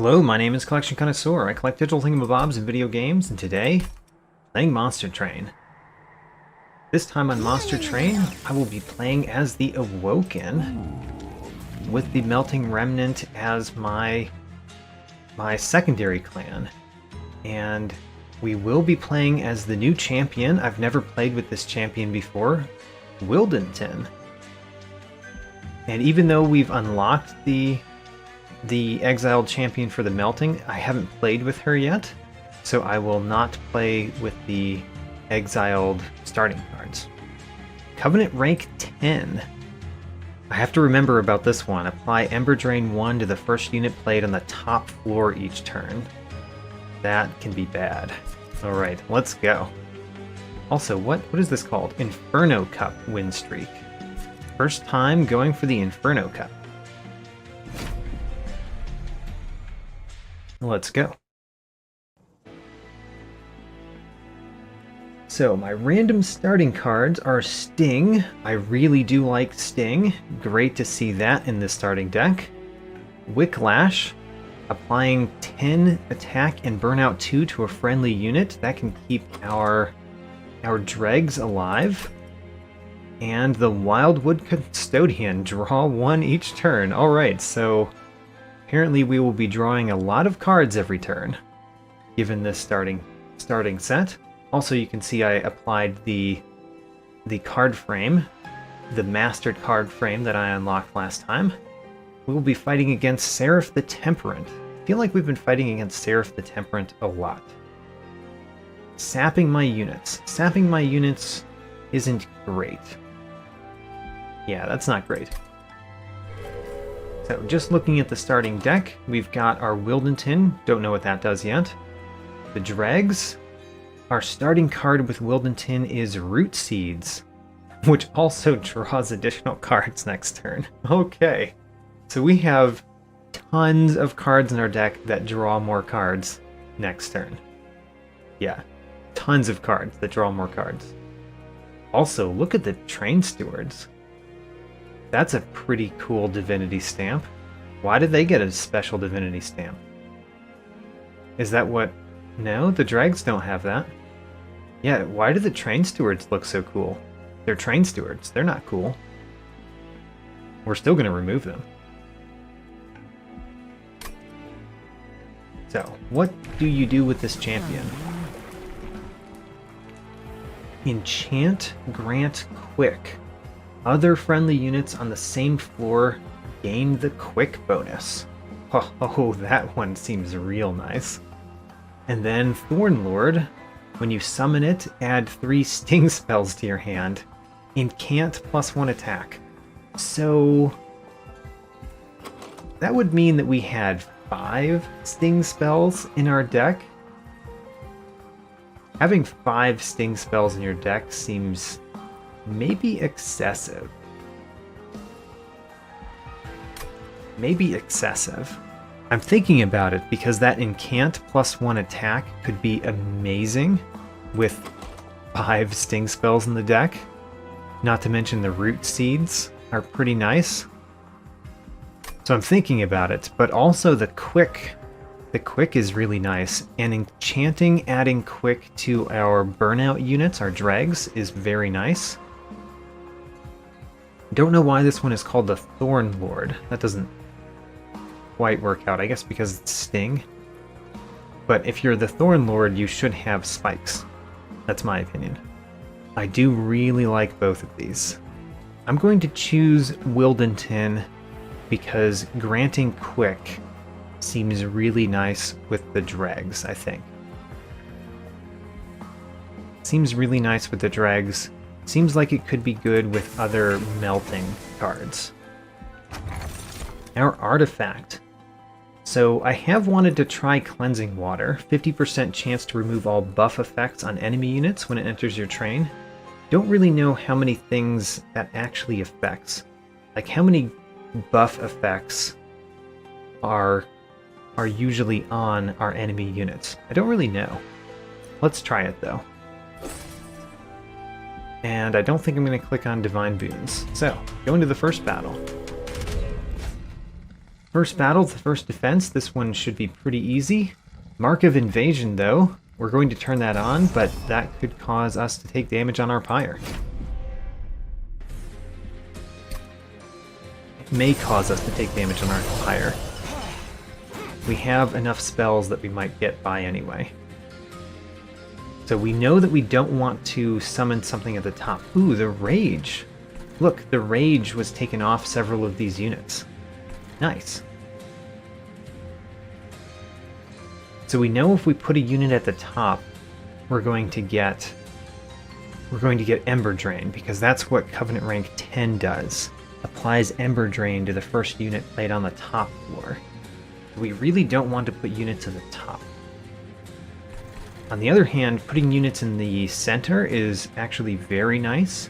Hello, my name is Collection Connoisseur. I collect digital thingamabobs and video games, and today, playing Monster Train. This time on Monster Train, I will be playing as the Awoken, with the Melting Remnant as my secondary clan. And we will be playing as the new champion. I've never played with this champion before, Wyldenten. And even though we've unlocked the exiled champion for the melting, I haven't played with her yet, so I will not play with the exiled starting cards. Covenant rank 10. I have to remember about this one. Apply Ember Drain 1 to the first unit played on the top floor each turn. That can be bad. Alright, let's go. Also, what is this called? Inferno Cup win streak. First time going for the Inferno Cup. Let's go. So my random starting cards are Sting. I really do like Sting. Great to see that in the starting deck. Wicklash, applying 10 attack and burnout 2 to a friendly unit. That can keep our dregs alive. And the Wildwood Custodian, draw 1 each turn. Alright, so apparently we will be drawing a lot of cards every turn, given this starting set. Also, you can see I applied the card frame, the mastered card frame that I unlocked last time. We will be fighting against Seraph the Temperate. I feel like we've been fighting against Seraph the Temperate a lot. Sapping my units. Sapping my units isn't great. Yeah, that's not great. So just looking at the starting deck, we've got our Wyldenten, don't know what that does yet. The Dregs. Our starting card with Wyldenten is Root Seeds, which also draws additional cards next turn. Okay, so we have tons of cards in our deck that draw more cards next turn. Yeah, tons of cards that draw more cards. Also, look at the Train Stewards. That's a pretty cool divinity stamp. Why did they get a special divinity stamp? Is that what... No, the Dregs don't have that. Yeah, why do the Train Stewards look so cool? They're Train Stewards. They're not cool. We're still going to remove them. So, what do you do with this champion? Enchant Grant Quick. Other friendly units on the same floor gain the quick bonus. Oh, that one seems real nice. And then Thornlord, when you summon it, add 3 sting spells to your hand. Incant +1 attack. So that would mean that we had 5 sting spells in our deck. Having 5 sting spells in your deck seems maybe excessive. Maybe excessive. I'm thinking about it because that incant +1 attack could be amazing with 5 sting spells in the deck. Not to mention the root seeds are pretty nice. So I'm thinking about it, but also the quick is really nice, and enchanting adding quick to our burnout units, our dregs, is very nice. Don't know why this one is called the Thorn Lord. That doesn't quite work out. I guess because it's Sting. But if you're the Thorn Lord, you should have spikes. That's my opinion. I do really like both of these. I'm going to choose Wyldenten because granting quick seems really nice with the dregs, I think. Seems really nice with the dregs. Seems like it could be good with other melting cards. Our artifact. So I have wanted to try Cleansing Water. 50% chance to remove all buff effects on enemy units when it enters your train. Don't really know how many things that actually affects. Like how many buff effects are usually on our enemy units. I don't really know. Let's try it though. And I don't think I'm going to click on Divine Boons. So, go into the first battle. First battle, the first defense. This one should be pretty easy. Mark of Invasion, though. We're going to turn that on, but that could cause us to take damage on our pyre. It may cause us to take damage on our pyre. We have enough spells that we might get by anyway. So we know that we don't want to summon something at the top. Ooh, the Rage. Look, the Rage was taken off several of these units. Nice. So we know if we put a unit at the top, we're going to get Ember Drain, because that's what Covenant rank 10 does. Applies Ember Drain to the first unit played on the top floor. We really don't want to put units at the top. On the other hand, putting units in the center is actually very nice,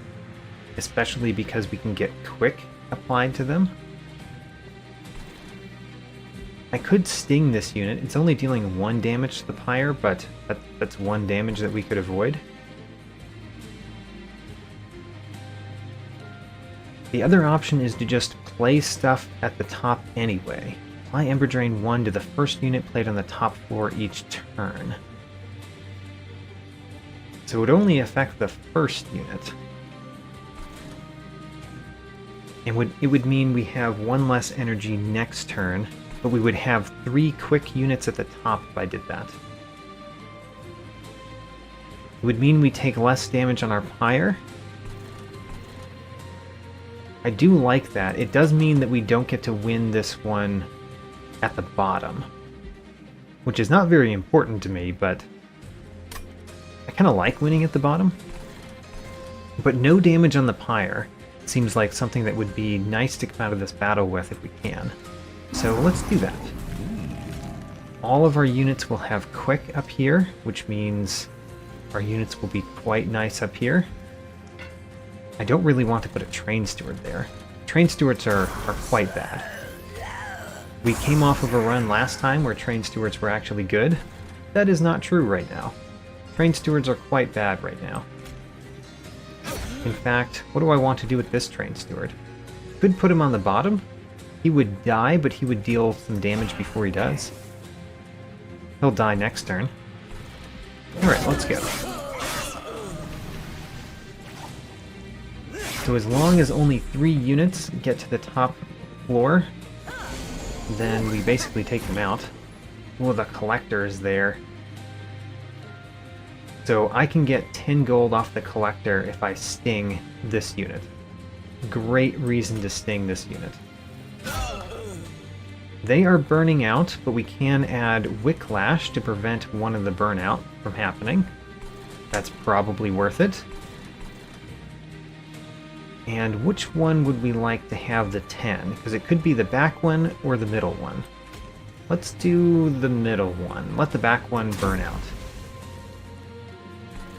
especially because we can get Quick applied to them. I could sting this unit. It's only dealing 1 damage to the pyre, but that's 1 damage that we could avoid. The other option is to just play stuff at the top anyway. Apply Ember Drain 1 to the first unit played on the top floor each turn. So it would only affect the first unit. And it would mean we have 1 less energy next turn, but we would have 3 quick units at the top if I did that. It would mean we take less damage on our pyre. I do like that. It does mean that we don't get to win this one at the bottom, which is not very important to me, but I kind of like winning at the bottom. But no damage on the pyre seems like something that would be nice to come out of this battle with if we can. So let's do that. All of our units will have Quick up here, which means our units will be quite nice up here. I don't really want to put a Train Steward there. Train Stewards are quite bad. We came off of a run last time where Train Stewards were actually good. That is not true right now. Train Stewards are quite bad right now. In fact, what do I want to do with this Train Steward? Could put him on the bottom. He would die, but he would deal some damage before he does. He'll die next turn. Alright, let's go. So as long as only 3 units get to the top floor, then we basically take them out. Well, the Collector is there. So I can get 10 gold off the Collector if I sting this unit. Great reason to sting this unit. They are burning out, but we can add Wicklash to prevent one of the burnout from happening. That's probably worth it. And which one would we like to have the 10? Because it could be the back one or the middle one. Let's do the middle one. Let the back one burn out.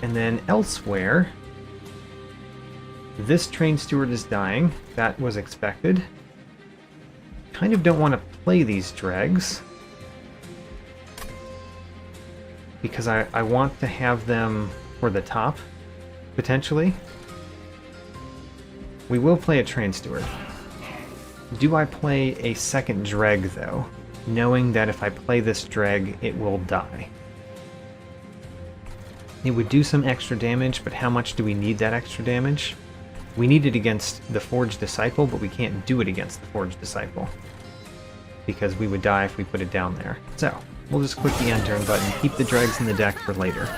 And then elsewhere, this Train Steward is dying. That was expected. Kind of don't want to play these dregs, because I want to have them for the top, potentially. We will play a Train Steward. Do I play a second dreg, though, knowing that if I play this dreg, it will die? It would do some extra damage, but how much do we need that extra damage? We need it against the Forged Disciple, but we can't do it against the Forged Disciple, because we would die if we put it down there. So, we'll just click the end turn button, keep the dregs in the deck for later.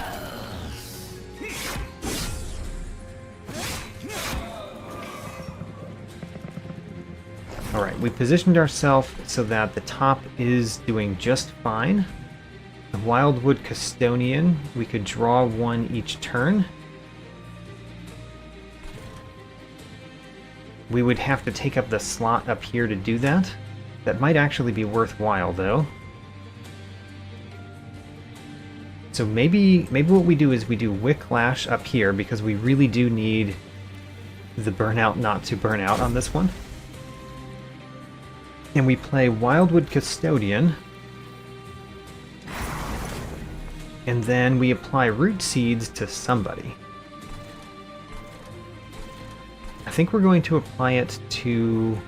Alright, we positioned ourselves so that the top is doing just fine. The Wildwood Custodian, we could draw 1 each turn. We would have to take up the slot up here to do that. That might actually be worthwhile, though. So maybe what we do is we do Wicklash up here, because we really do need the burnout not to burn out on this one. And we play Wildwood Custodian. And then we apply Root Seeds to somebody. I think we're going to apply it to...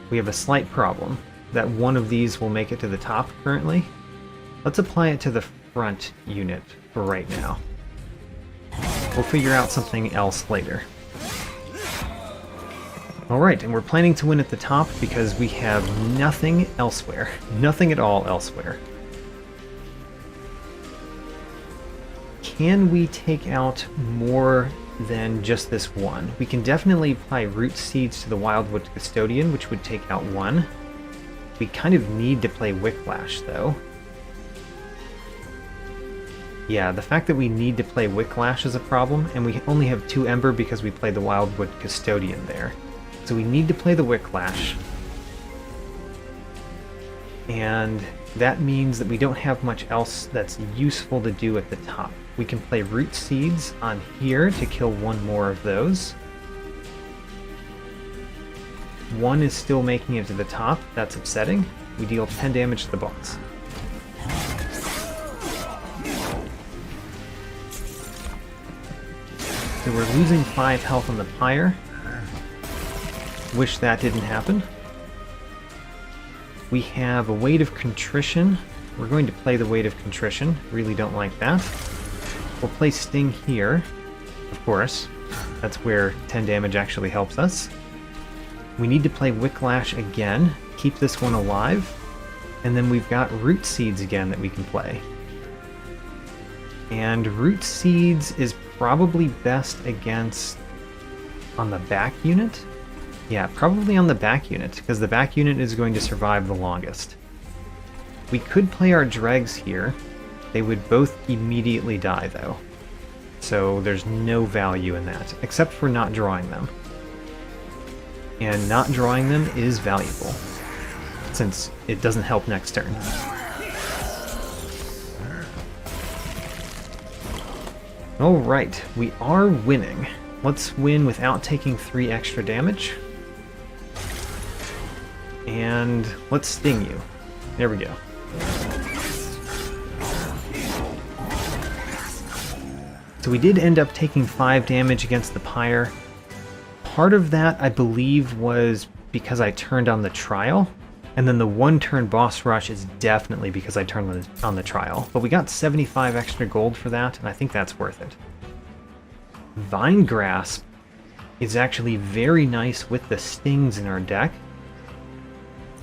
we have a slight problem, that one of these will make it to the top currently. Let's apply it to the front unit for right now. We'll figure out something else later. Alright, and we're planning to win at the top because we have nothing elsewhere. Nothing at all elsewhere. Can we take out more than just this one? We can definitely apply root seeds to the Wildwood Custodian, which would take out one. We kind of need to play Wicklash, though. Yeah, the fact that we need to play Wicklash is a problem, and we only have 2 Ember because we played the Wildwood Custodian there. So we need to play the Wicklash. And that means that we don't have much else that's useful to do at the top. We can play Root Seeds on here to kill one more of those. One is still making it to the top. That's upsetting. We deal 10 damage to the boss. So we're losing 5 health on the pyre. Wish that didn't happen. We have a Weight of Contrition. We're going to play the Weight of Contrition. Really don't like that. We'll play Sting here, of course. That's where 10 damage actually helps us. We need to play Wicklash again, keep this one alive, and then we've got Root Seeds again that we can play. And Root Seeds is probably best against on the back unit. Yeah, probably on the back unit, because the back unit is going to survive the longest. We could play our dregs here. They would both immediately die, though. So there's no value in that, except for not drawing them. And not drawing them is valuable, since it doesn't help next turn. Alright, we are winning. Let's win without taking 3 extra damage. And let's sting you. There we go. So we did end up taking 5 damage against the pyre. Part of that, I believe, was because I turned on the trial. And then the 1-turn boss rush is definitely because I turned on the trial. But we got 75 extra gold for that, and I think that's worth it. Vine Grasp is actually very nice with the stings in our deck.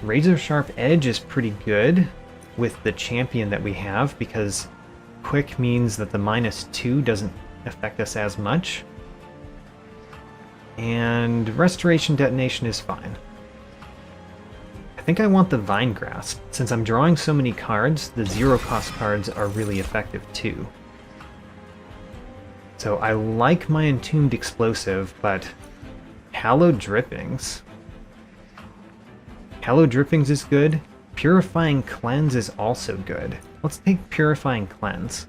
Razor Sharp Edge is pretty good with the champion that we have, because quick means that the -2 doesn't affect us as much. And Restoration Detonation is fine. I think I want the Vine Grasp. Since I'm drawing so many cards, the 0-cost cards are really effective too. So I like my Entombed Explosive, but Hallowed Drippings... Hallowed Drippings is good. Purifying Cleanse is also good. Let's take Purifying Cleanse.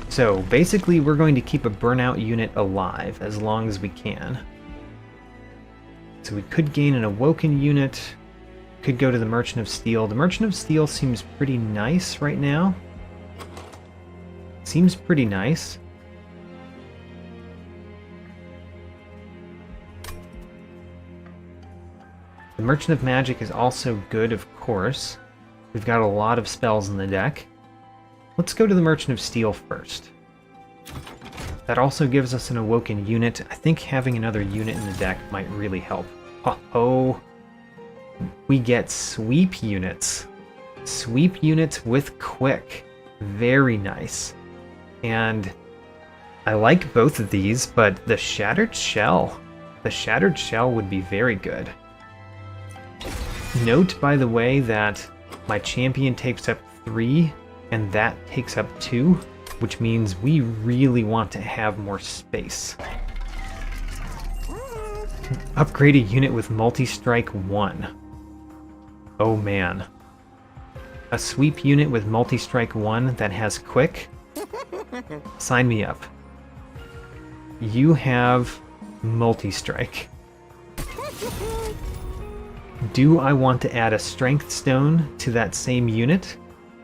So basically we're going to keep a burnout unit alive as long as we can. So we could gain an Awoken unit, could go to the Merchant of Steel. The Merchant of Steel seems pretty nice right now. Seems pretty nice. The Merchant of Magic is also good, of course. We've got a lot of spells in the deck. Let's go to the Merchant of Steel first. That also gives us an Awoken unit. I think having another unit in the deck might really help. Oh, we get Sweep units. Sweep units with Quick. Very nice. And I like both of these, but the Shattered Shell. The Shattered Shell would be very good. Note, by the way, that my champion takes up 3, and that takes up 2, which means we really want to have more space. Upgrade a unit with Multi-Strike 1. Oh man. A sweep unit with Multi-Strike 1 that has Quick? Sign me up. You have Multi-Strike. Do I want to add a Strength Stone to that same unit?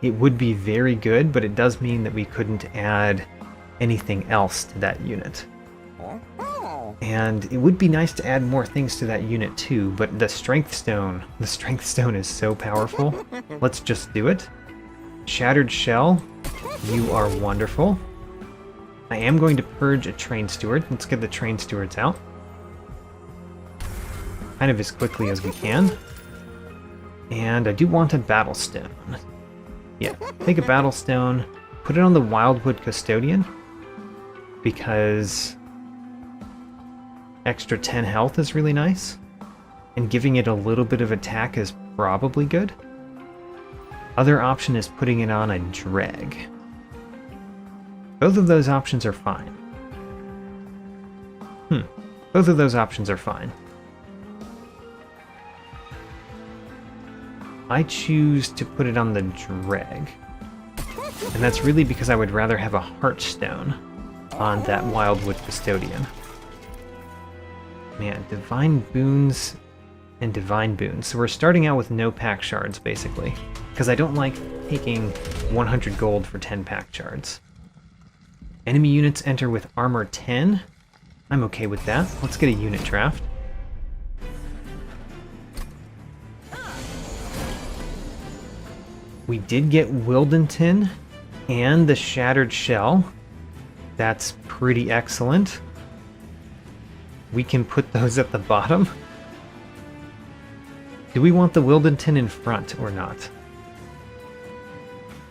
It would be very good, but it does mean that we couldn't add anything else to that unit. And it would be nice to add more things to that unit too, but the Strength Stone is so powerful. Let's just do it. Shattered Shell, you are wonderful. I am going to purge a Train Steward. Let's get the Train Stewards out. Kind of as quickly as we can. And I do want a Battle Stone. Yeah, take a Battle Stone, put it on the Wildwood Custodian, because extra 10 health is really nice, and giving it a little bit of attack is probably good. Other option is putting it on a Dreg. Both of those options are fine. Both of those options are fine. I choose to put it on the Dreg. And that's really because I would rather have a Heartstone on that Wildwood Custodian. Man, Divine Boons and Divine Boons. So we're starting out with no pack shards, basically. Because I don't like taking 100 gold for 10 pack shards. Enemy units enter with armor 10. I'm okay with that. Let's get a unit draft. We did get Wyldenten and the Shattered Shell. That's pretty excellent. We can put those at the bottom. Do we want the Wyldenten in front or not?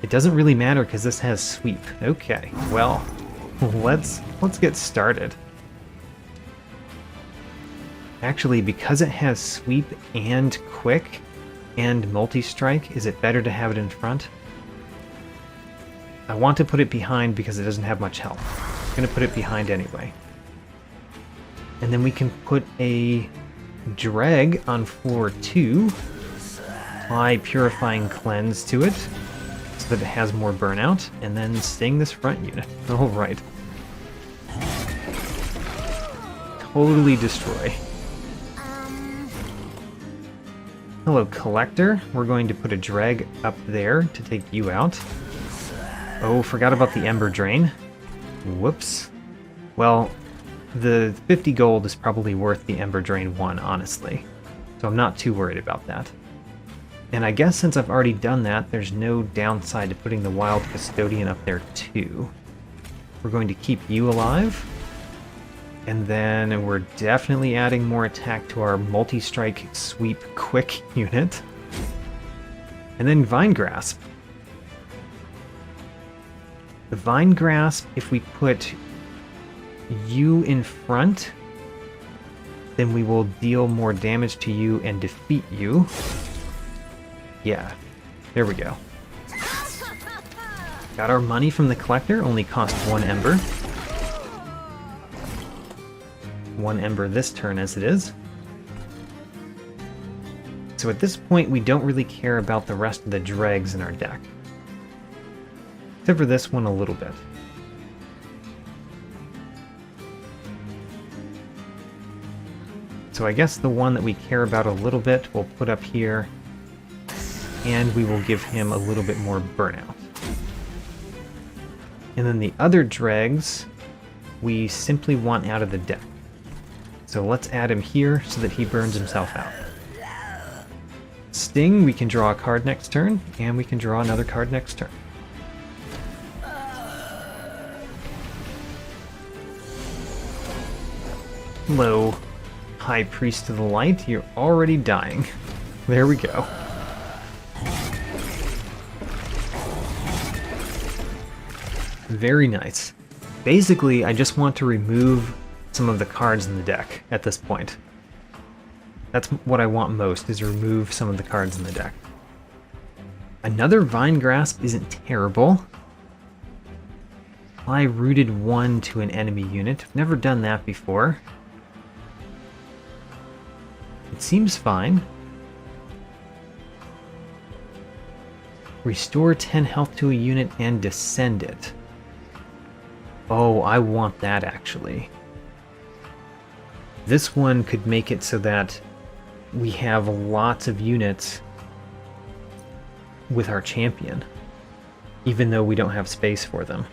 It doesn't really matter because this has sweep. Okay, well, let's get started. Actually, because it has sweep and quick and multi-strike, is it better to have it in front? I want to put it behind because it doesn't have much health. I'm going to put it behind anyway. And then we can put a Dreg on floor 2. Apply Purifying Cleanse to it so that it has more burnout. And then sting this front unit. Alright. Totally destroy. Hello, Collector. We're going to put a Dreg up there to take you out. Oh, forgot about the Ember Drain. Whoops. Well, the 50 gold is probably worth the Ember Drain 1, honestly. So I'm not too worried about that. And I guess since I've already done that, there's no downside to putting the Wild Custodian up there too. We're going to keep you alive. And then we're definitely adding more attack to our multi-strike sweep quick unit. And then Vine Grasp. The Vine Grasp, if we put you in front, then we will deal more damage to you and defeat you. Yeah, there we go. Got our money from the Collector, only cost 1 Ember. 1 Ember this turn as it is. So at this point we don't really care about the rest of the dregs in our deck. Except for this one a little bit. So I guess the one that we care about a little bit we'll put up here, and we will give him a little bit more burnout. And then the other dregs we simply want out of the deck. So let's add him here so that he burns himself out. Sting, we can draw a card next turn, and we can draw another card next turn. Hello, High Priest of the Light, you're already dying. There we go. Very nice. Basically, I just want to remove some of the cards in the deck at this point. That's what I want most, is remove some of the cards in the deck. Another Vine Grasp isn't terrible. Apply Rooted 1 to an enemy unit. I've never done that before. It seems fine. Restore 10 health to a unit and descend it. Oh, I want that actually. This one could make it so that we have lots of units with our champion, even though we don't have space for them.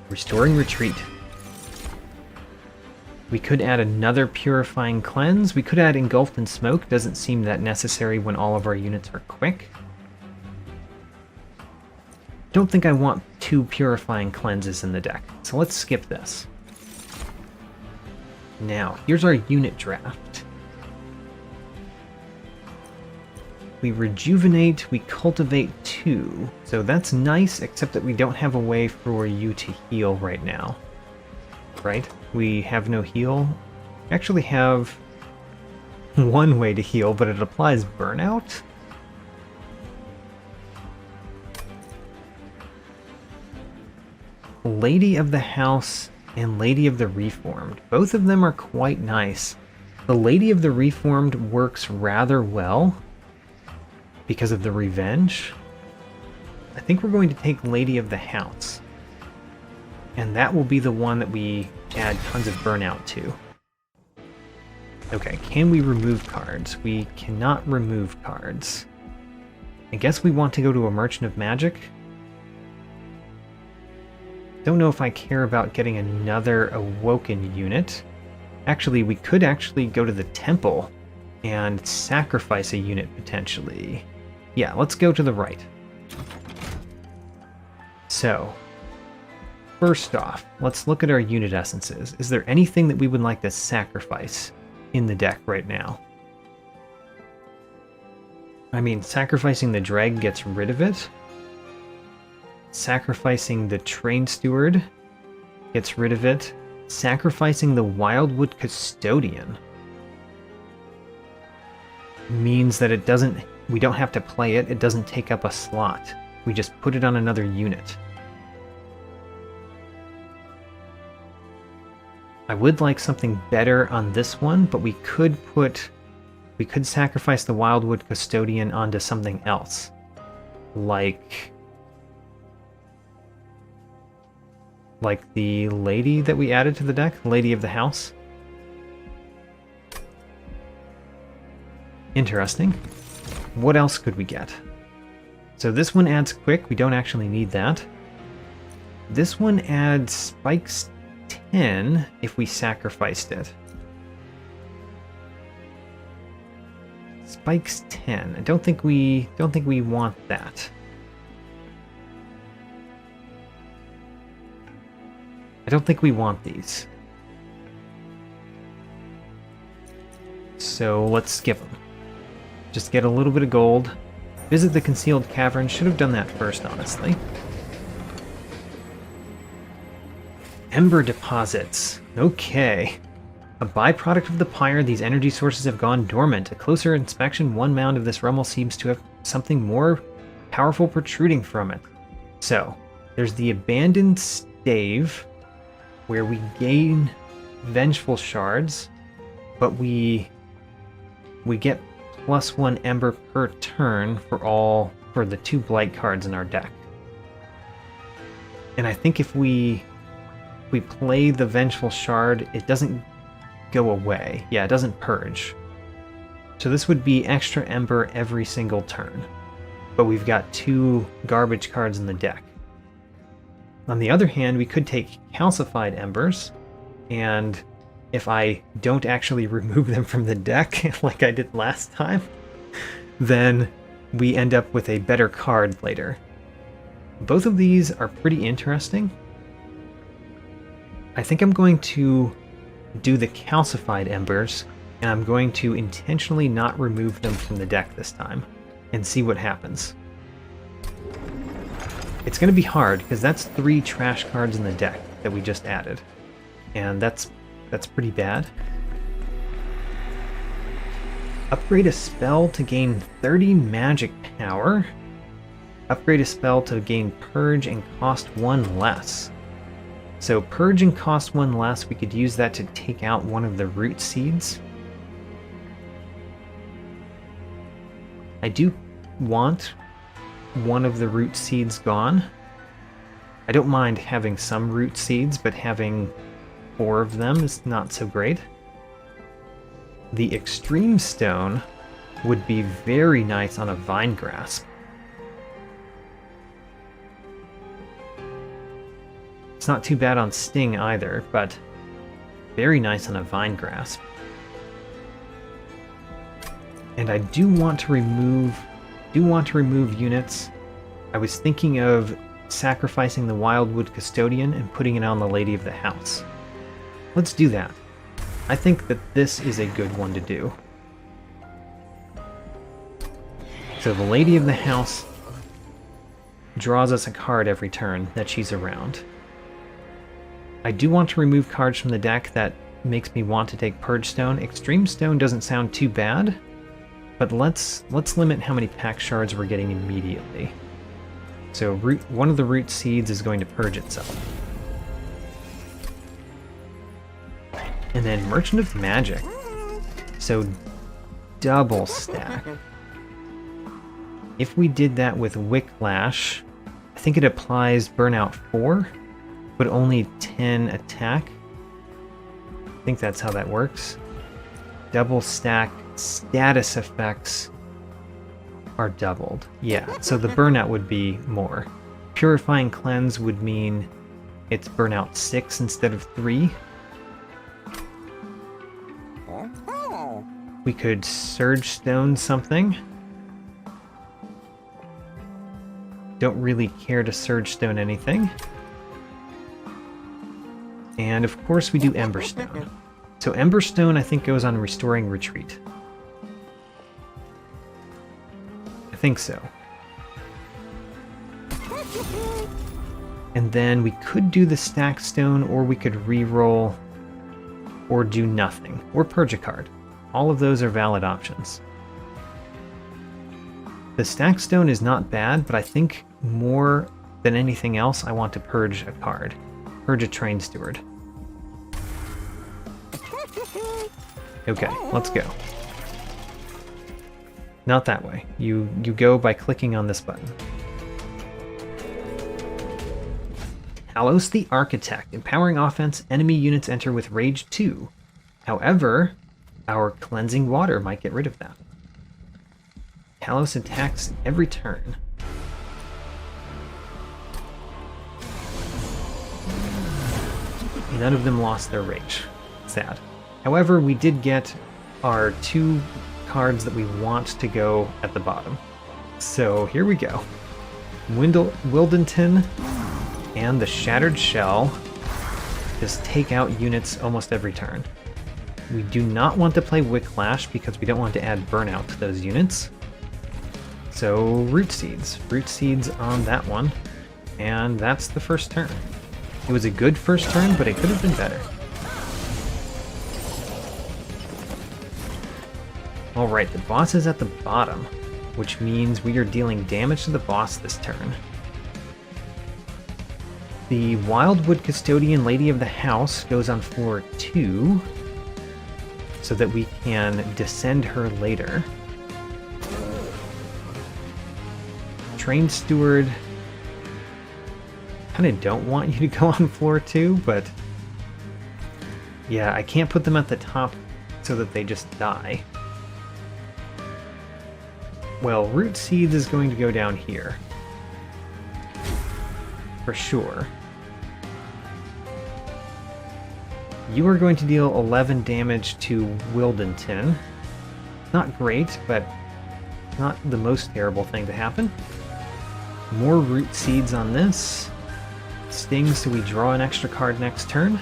Restoring Retreat. We could add another Purifying Cleanse. We could add Engulfed in Smoke. Doesn't seem that necessary when all of our units are quick. Don't think I want 2 Purifying Cleanses in the deck, so let's skip this. Now, here's our unit draft. We Rejuvenate, we Cultivate 2. So that's nice, except that we don't have a way for you to heal right now. Right? We have no heal. We actually have one way to heal, but it applies Burnout. Lady of the House and Lady of the Reformed. Both of them are quite nice. The Lady of the Reformed works rather well because of the revenge. I think we're going to take Lady of the House. And that will be the one that we add tons of burnout to. Okay, can we remove cards? We cannot remove cards. I guess we want to go to a Merchant of Magic. Don't know if I care about getting another Awoken unit. Actually, we could actually go to the Temple and sacrifice a unit potentially. Yeah, let's go to the right. So, first off, let's look at our unit essences. Is there anything that we would like to sacrifice in the deck right now? I mean, sacrificing the Dreg gets rid of it. Sacrificing the Train Steward gets rid of it. Sacrificing the Wildwood Custodian means that it doesn't, we don't have to play it, it doesn't take up a slot. We just put it on another unit. I would like something better on this one, but we could sacrifice the Wildwood Custodian onto something else. Like the lady that we added to the deck, Lady of the House. Interesting. What else could we get? So this one adds quick, we don't actually need that. This one adds spikes 10 if we sacrificed it. Spikes 10. I don't think we want that. I don't think we want these. So let's skip them. Just get a little bit of gold. Visit the Concealed Cavern. Should have done that first, honestly. Ember deposits. Okay. A byproduct of the pyre, these energy sources have gone dormant. A closer inspection, one mound of this rumble seems to have something more powerful protruding from it. So, there's the Abandoned Stave, where we gain Vengeful Shards, but we get +1 Ember per turn for the 2 Blight cards in our deck. And I think if we play the Vengeful Shard, it doesn't go away. Yeah, it doesn't purge. So this would be extra Ember every single turn. But we've got 2 garbage cards in the deck. On the other hand, we could take Calcified Embers, and if I don't actually remove them from the deck, like I did last time, then we end up with a better card later. Both of these are pretty interesting. I think I'm going to do the Calcified Embers, and I'm going to intentionally not remove them from the deck this time, and see what happens. It's going to be hard, because that's 3 trash cards in the deck that we just added. And that's pretty bad. Upgrade a spell to gain 30 magic power. Upgrade a spell to gain Purge and cost 1 less. So Purge and cost 1 less, we could use that to take out one of the root seeds. I do want one of the root seeds gone. I don't mind having some root seeds, but having 4 of them is not so great. The Extreme Stone would be very nice on a Vine Grasp. It's not too bad on Sting either, but Very nice on a Vine Grasp. And I do want to remove units. I was thinking of sacrificing the Wildwood Custodian and putting it on the Lady of the House. Let's do that. I think that this is a good one to do. So the Lady of the House draws us a card every turn that she's around. I do want to remove cards from the deck that makes me want to take Purge Stone. Extreme Stone doesn't sound too bad, but let's limit how many pack shards we're getting immediately. So one of the root seeds is going to purge itself. And then Merchant of Magic. So double stack. If we did that with Wicklash, I think it applies Burnout 4, but only 10 attack. I think that's how that works. Double stack status effects are doubled. Yeah, so the burnout would be more. Purifying Cleanse would mean it's burnout 6 instead of 3. We could Surge Stone something. Don't really care to Surge Stone anything. And of course we do Emberstone. So Emberstone I think goes on Restoring Retreat. I think so. And then we could do the Stack Stone, or we could re-roll, or do nothing, or purge a card. All of those are valid options. The Stack Stone is not bad, but I think more than anything else I want to purge a card. Purge a Train Steward. Okay, let's go. Not that way. You go by clicking on this button. Talos the Architect. Empowering offense, enemy units enter with Rage 2. However, our Cleansing Water might get rid of that. Talos attacks every turn. None of them lost their Rage. Sad. However, we did get our 2 cards that we want to go at the bottom. So here we go. Wyldenten and the Shattered Shell just take out units almost every turn. We do not want to play Wicklash because we don't want to add burnout to those units. So Root Seeds. Root Seeds on that one. And that's the first turn. It was a good first turn, but it could have been better. Alright, the boss is at the bottom, which means we are dealing damage to the boss this turn. The Wildwood Custodian Lady of the House goes on floor 2, so that we can descend her later. Train Steward, kind of don't want you to go on floor 2, but yeah, I can't put them at the top so that they just die. Well, Root Seeds is going to go down here. For sure. You are going to deal 11 damage to Wyldenten. Not great, but not the most terrible thing to happen. More Root Seeds on this. Stings, so we draw an extra card next turn.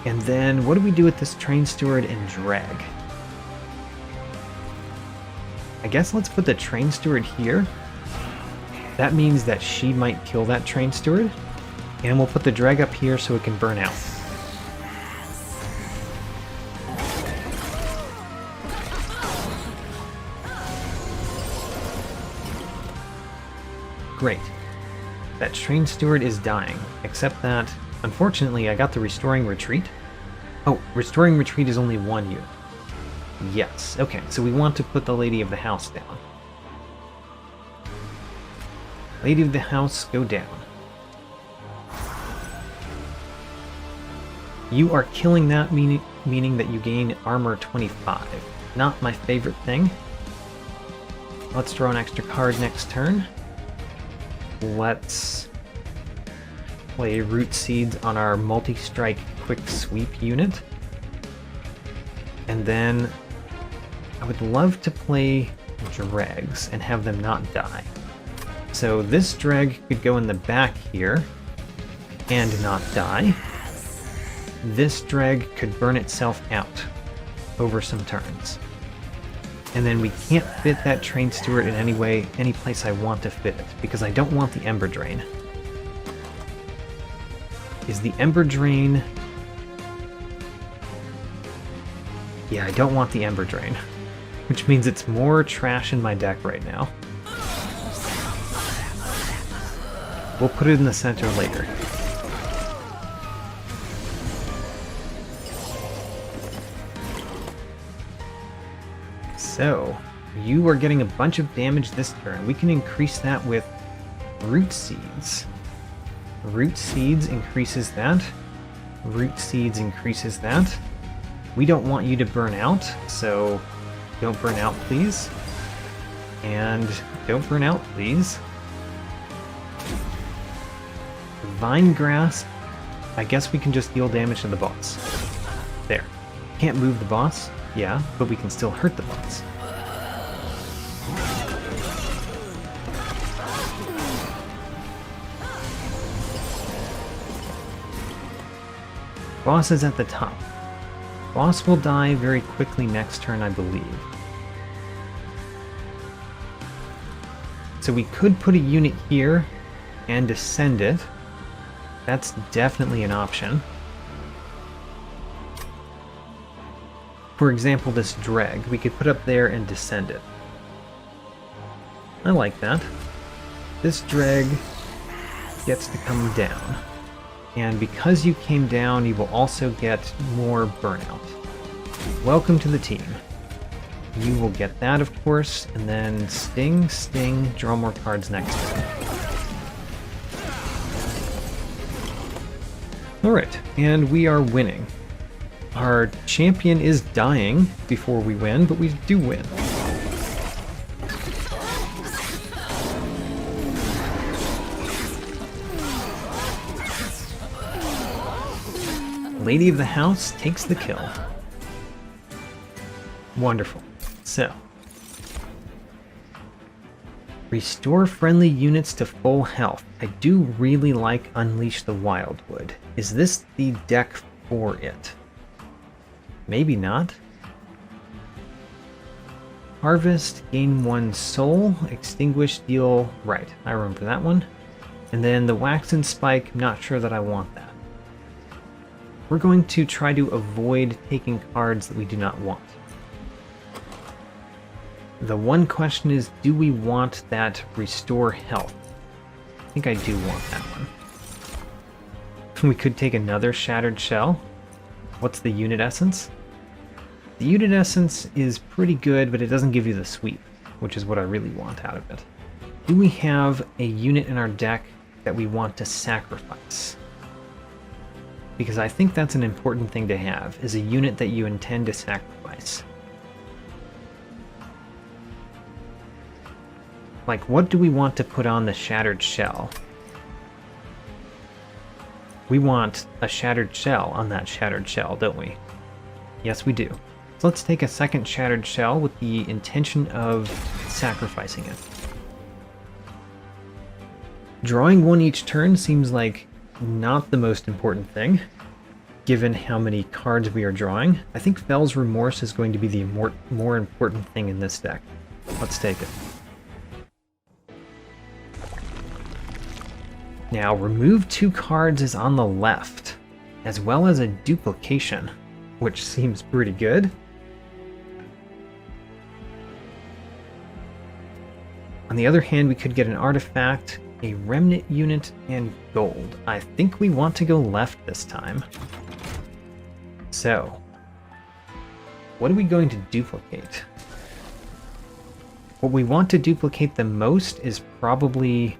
And then, what do we do with this Train Steward and Drag? I guess let's put the Train Steward here. That means that she might kill that Train Steward. And we'll put the Drag up here so it can burn out. Great. That Train Steward is dying, except that, unfortunately, I got the Restoring Retreat. Oh, Restoring Retreat is only 1 unit. Yes, okay, so we want to put the Lady of the House down. Lady of the House, go down. You are killing that, meaning that you gain armor 25. Not my favorite thing. Let's draw an extra card next turn. Let's play Root Seeds on our multi-strike quick sweep unit. And then I would love to play dregs and have them not die. So this dreg could go in the back here and not die. This dreg could burn itself out over some turns. And then we can't fit that train steward in any place I want to fit it, because I don't want the Ember Drain. Is the Ember Drain... Yeah, I don't want the Ember Drain, which means it's more trash in my deck right now. We'll put it in the center later. So, you are getting a bunch of damage this turn. We can increase that with Root Seeds. Root Seeds increases that. Root Seeds increases that. We don't want you to burn out, so don't burn out, please. And don't burn out, please. Vine Grasp. I guess we can just deal damage to the boss. There. Can't move the boss, yeah, but we can still hurt the boss. Boss is at the top. Boss will die very quickly next turn, I believe. So we could put a unit here and descend it. That's definitely an option. For example, this dreg, we could put up there and descend it. I like that. This dreg gets to come down. And because you came down, you will also get more burnout. Welcome to the team. You will get that, of course, and then Sting, Sting, draw more cards next turn. Alright, and we are winning. Our champion is dying before we win, but we do win. Lady of the House takes the kill. Wonderful. So, restore friendly units to full health. I do really like Unleash the Wildwood. Is this the deck for it? Maybe not. Harvest, gain 1 soul, extinguish, deal... Right, I remember that one. And then the Waxen Spike, I'm not sure that I want that. We're going to try to avoid taking cards that we do not want. The one question is, do we want that restore health? I think I do want that one. We could take another Shattered Shell. What's the unit essence? The unit essence is pretty good, but it doesn't give you the sweep, which is what I really want out of it. Do we have a unit in our deck that we want to sacrifice? Because I think that's an important thing to have, is a unit that you intend to sacrifice. Like, what do we want to put on the Shattered Shell? We want a Shattered Shell on that Shattered Shell, don't we? Yes, we do. So let's take a second Shattered Shell with the intention of sacrificing it. Drawing one each turn seems like not the most important thing, given how many cards we are drawing. I think Fel's Remorse is going to be the more important thing in this deck. Let's take it. Now, remove 2 cards is on the left, as well as a duplication, which seems pretty good. On the other hand, we could get an artifact, a remnant unit, and gold. I think we want to go left this time. So, what are we going to duplicate? What we want to duplicate the most is probably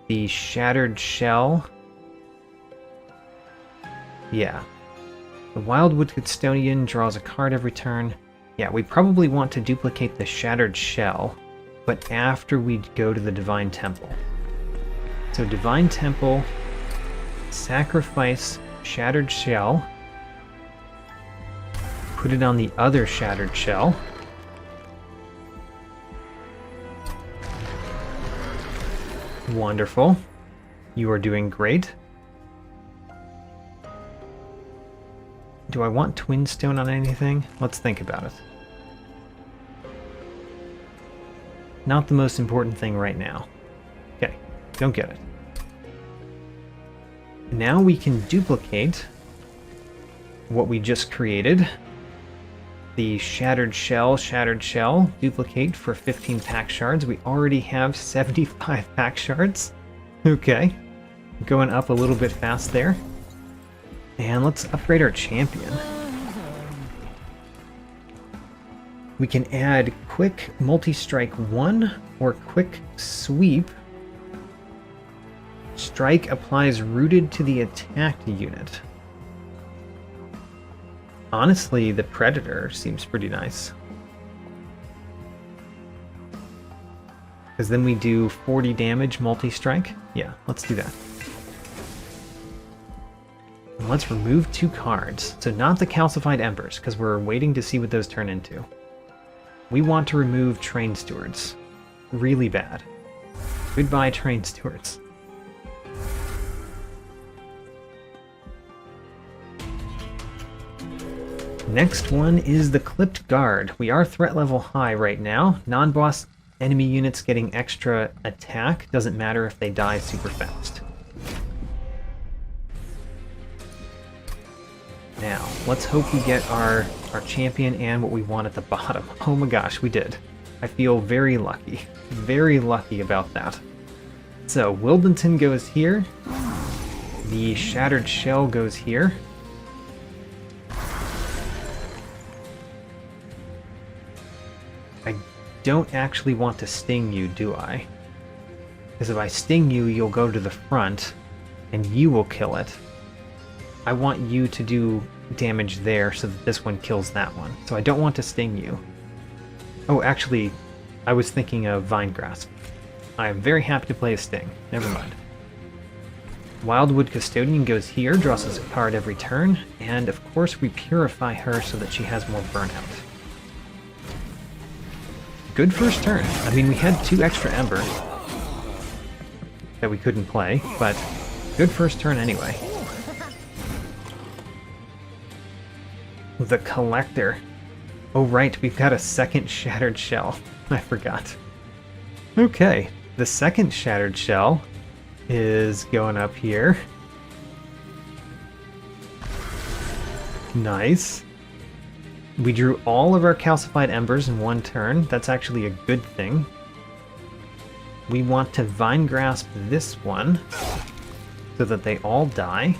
the Shattered Shell. Yeah. The Wildwood Custodian draws a card every turn. Yeah, we probably want to duplicate the Shattered Shell, but after we go to the Divine Temple. So Divine Temple, sacrifice Shattered Shell. Put it on the other Shattered Shell. Wonderful. You are doing great. Do I want Twin Stone on anything? Let's think about it. Not the most important thing right now. Okay, don't get it. Now we can duplicate what we just created. The Shattered Shell, duplicate for 15 pack shards. We already have 75 pack shards. Okay, going up a little bit fast there. And let's upgrade our champion. We can add Quick Multi-Strike 1 or Quick Sweep. Strike applies rooted to the attacked unit. Honestly, the Predator seems pretty nice. Because then we do 40 damage multi-strike. Yeah, let's do that. And let's remove 2 cards. So not the Calcified Embers, because we're waiting to see what those turn into. We want to remove Train Stewards. Really bad. Goodbye, Train Stewards. Next one is the Clipped Guard. We are threat level high right now. Non-boss enemy units getting extra attack. Doesn't matter if they die super fast. Now, let's hope we get our champion and what we want at the bottom. Oh my gosh, we did. I feel very lucky. Very lucky about that. So, Wyldenten goes here. The Shattered Shell goes here. I don't actually want to sting you, do I? Because if I sting you, you'll go to the front, and you will kill it. I want you to do damage there so that this one kills that one. So I don't want to sting you. Oh, actually, I was thinking of Vine Grasp. I am very happy to play a sting. Never mind. Wildwood Custodian goes here, draws us a card every turn, and of course we purify her so that she has more burnout. Good first turn. I mean, we had 2 extra embers that we couldn't play, but good first turn anyway. The Collector. Oh right, we've got a second Shattered Shell. I forgot. Okay, the second Shattered Shell is going up here. Nice. We drew all of our Calcified Embers in one turn. That's actually a good thing. We want to Vine Grasp this one so that they all die.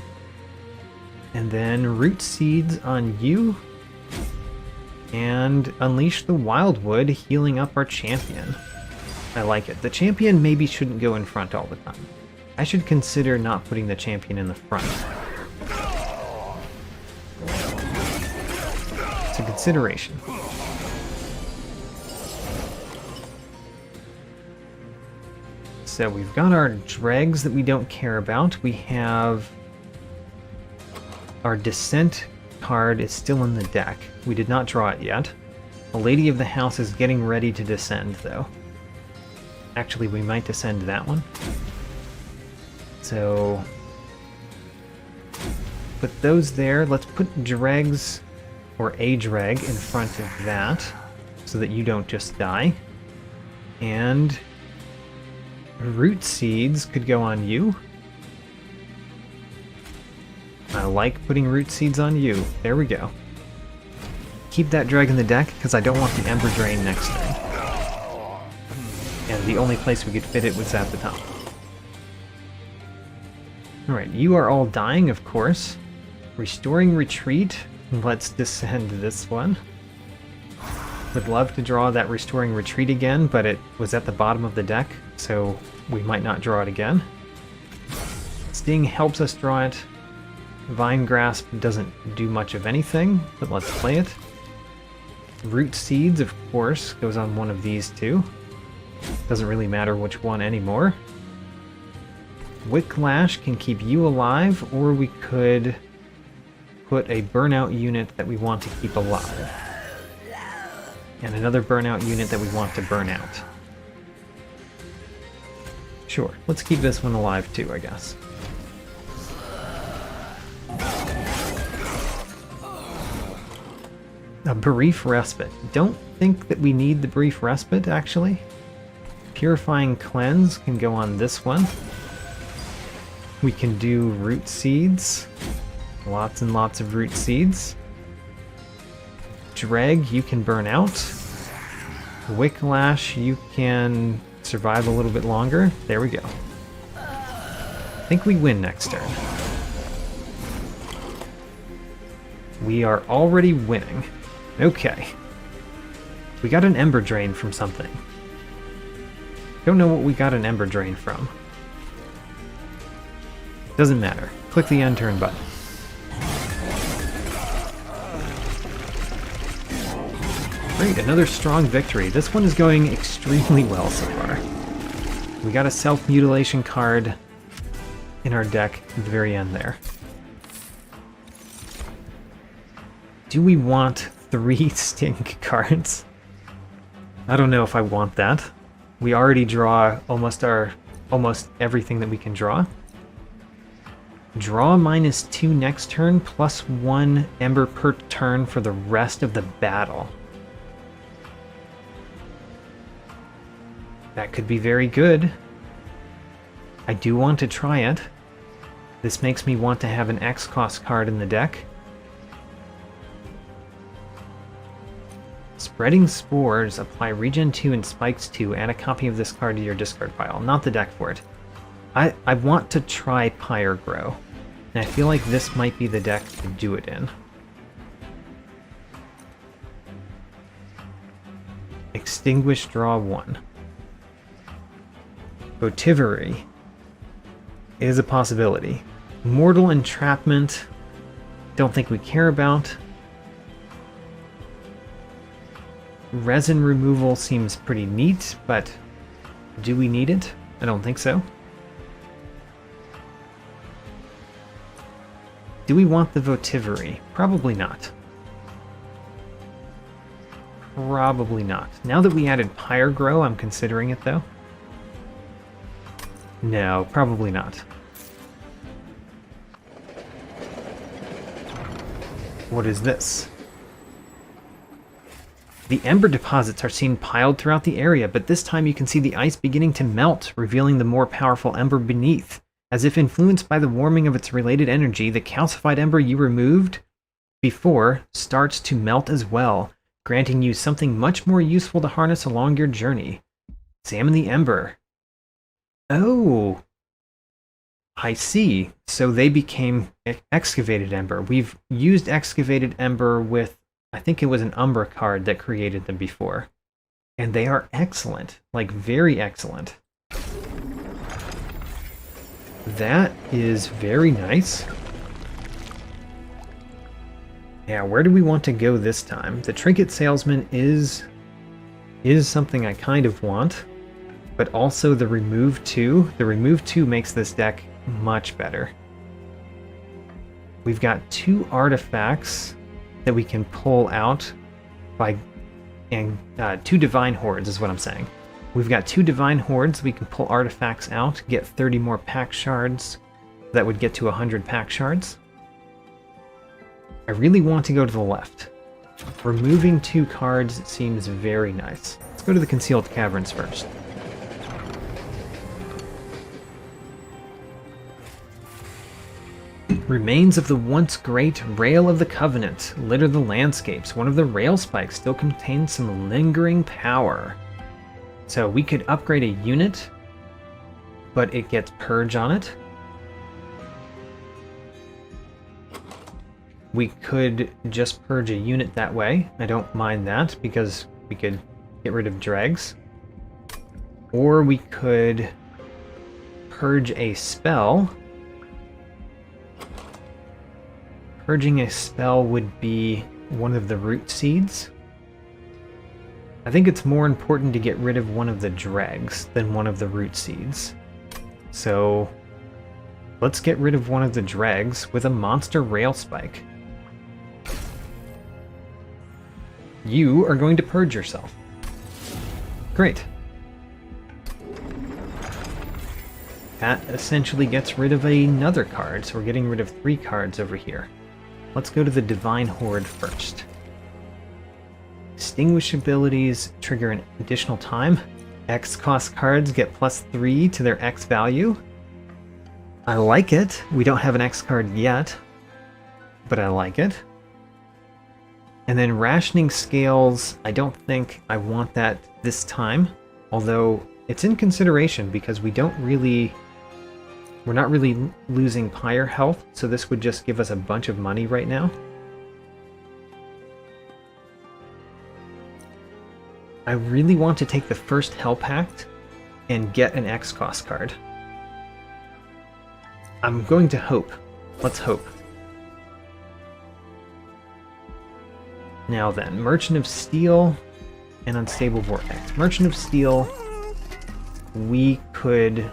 And then Root Seeds on you. And Unleash the Wildwood, healing up our champion. I like it. The champion maybe shouldn't go in front all the time. I should consider not putting the champion in the front. It's a consideration. So we've got our dregs that we don't care about. We have our Descent card is still in the deck. We did not draw it yet. The Lady of the House is getting ready to descend, though. Actually, we might descend that one. So put those there. Let's put dregs or a dreg in front of that so that you don't just die. And Root Seeds could go on you. I like putting Root Seeds on you. There we go. Keep that dreg in the deck because I don't want the Ember Drain next turn. And the only place we could fit it was at the top. Alright, you are all dying, of course. Restoring Retreat. Let's descend this one. Would love to draw that Restoring Retreat again, but it was at the bottom of the deck, so we might not draw it again. Sting helps us draw it. Vine Grasp doesn't do much of anything, but let's play it. Root Seeds, of course, goes on one of these two. Doesn't really matter which one anymore. Whiplash can keep you alive, or we could put a burnout unit that we want to keep alive. And another burnout unit that we want to burn out. Sure, let's keep this one alive too, I guess. A brief respite. Don't think that we need the brief respite, actually. Purifying Cleanse can go on this one. We can do root seeds. Lots and lots of root seeds. Dreg, you can burn out. Wicklash, you can survive a little bit longer. There we go. I think we win next turn. We are already winning. Okay. We got an Ember Drain from something. Don't know what we got an Ember Drain from. Doesn't matter. Click the end turn button. Great, another strong victory. This one is going extremely well so far. We got a self-mutilation card in our deck at the very end there. Do we want 3 stink cards? I don't know if I want that. We already draw almost everything that we can draw. Draw -2 next turn, +1 Ember per turn for the rest of the battle. That could be very good. I do want to try it. This makes me want to have an X-cost card in the deck. Spreading Spores, apply Regen 2 and Spikes 2, add a copy of this card to your discard pile. Not the deck for it. I want to try Pyregrow, and I feel like this might be the deck to do it in. Extinguish, draw 1. Votivary is a possibility. Mortal Entrapment, don't think we care about. Resin removal seems pretty neat, but do we need it? I don't think so. Do we want the Votivary? Probably not. Probably not. Now that we added Pyregrow, I'm considering it though. No, probably not. What is this? The ember deposits are seen piled throughout the area, but this time you can see the ice beginning to melt, revealing the more powerful ember beneath. As if influenced by the warming of its related energy, the calcified ember you removed before starts to melt as well, granting you something much more useful to harness along your journey. Examine the ember. Oh, I see. So they became excavated ember. We've used excavated ember with, I think it was an Umbra card that created them before. And they are excellent, like very excellent. That is very nice. Yeah, where do we want to go this time? The Trinket Salesman is something I kind of want, but also the Remove 2. The Remove 2 makes this deck much better. We've got 2 artifacts that we can pull out by, and 2 Divine Hordes is what I'm saying. We've got 2 Divine Hordes, we can pull artifacts out, get 30 more pack shards. That would get to 100 pack shards. I really want to go to the left. Removing 2 cards seems very nice. Let's go to the Concealed Caverns first. Remains of the once great Rail of the Covenant litter the landscapes. One of the rail spikes still contains some lingering power. So we could upgrade a unit, but it gets Purge on it. We could just purge a unit that way. I don't mind that because we could get rid of dregs. Or we could purge a spell. Purging a spell would be one of the root seeds. I think it's more important to get rid of one of the dregs than one of the root seeds. So let's get rid of one of the dregs with a monster rail spike. You are going to purge yourself. Great. That essentially gets rid of another card, so we're getting rid of 3 cards over here. Let's go to the Divine Horde first. Extinguish abilities trigger an additional time. X cost cards get +3 to their X value. I like it. We don't have an X card yet, but I like it. And then rationing scales, I don't think I want that this time, although it's in consideration because we're not really losing pyre health, so this would just give us a bunch of money right now. I really want to take the first Hell Pact and get an X cost card. I'm going to hope. Let's hope. Now then, Merchant of Steel and Unstable Vortex. Merchant of Steel, we could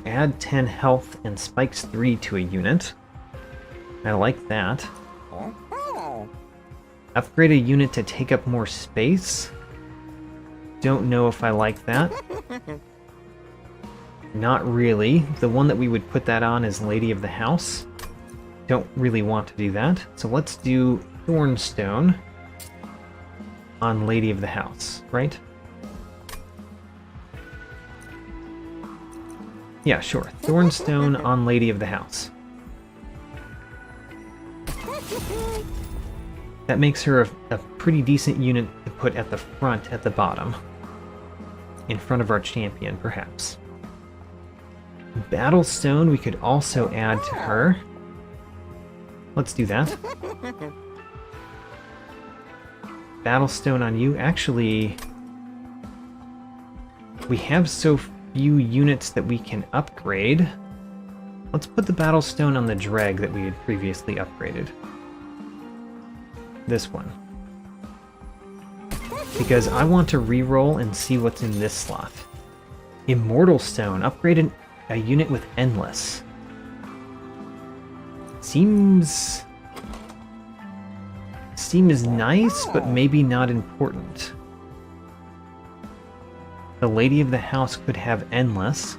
add 10 health and spikes 3 to a unit. I like that. Upgrade a unit to take up more space. Don't know if I like that. Not really. The one that we would put that on is Lady of the House. Don't really want to do that. So let's do Thornstone on Lady of the House, right? Yeah, sure. Thornstone on Lady of the House. That makes her a pretty decent unit to put at the front, at the bottom. In front of our champion, perhaps. Battlestone we could also add to her. Let's do that. Battlestone on you. Actually, we have so few units that we can upgrade. Let's put the Battlestone on the Dreg that we had previously upgraded. This one. Because I want to reroll and see what's in this slot. Immortal Stone. Upgrade a unit with Endless. Seems nice, but maybe not important. The Lady of the House could have Endless.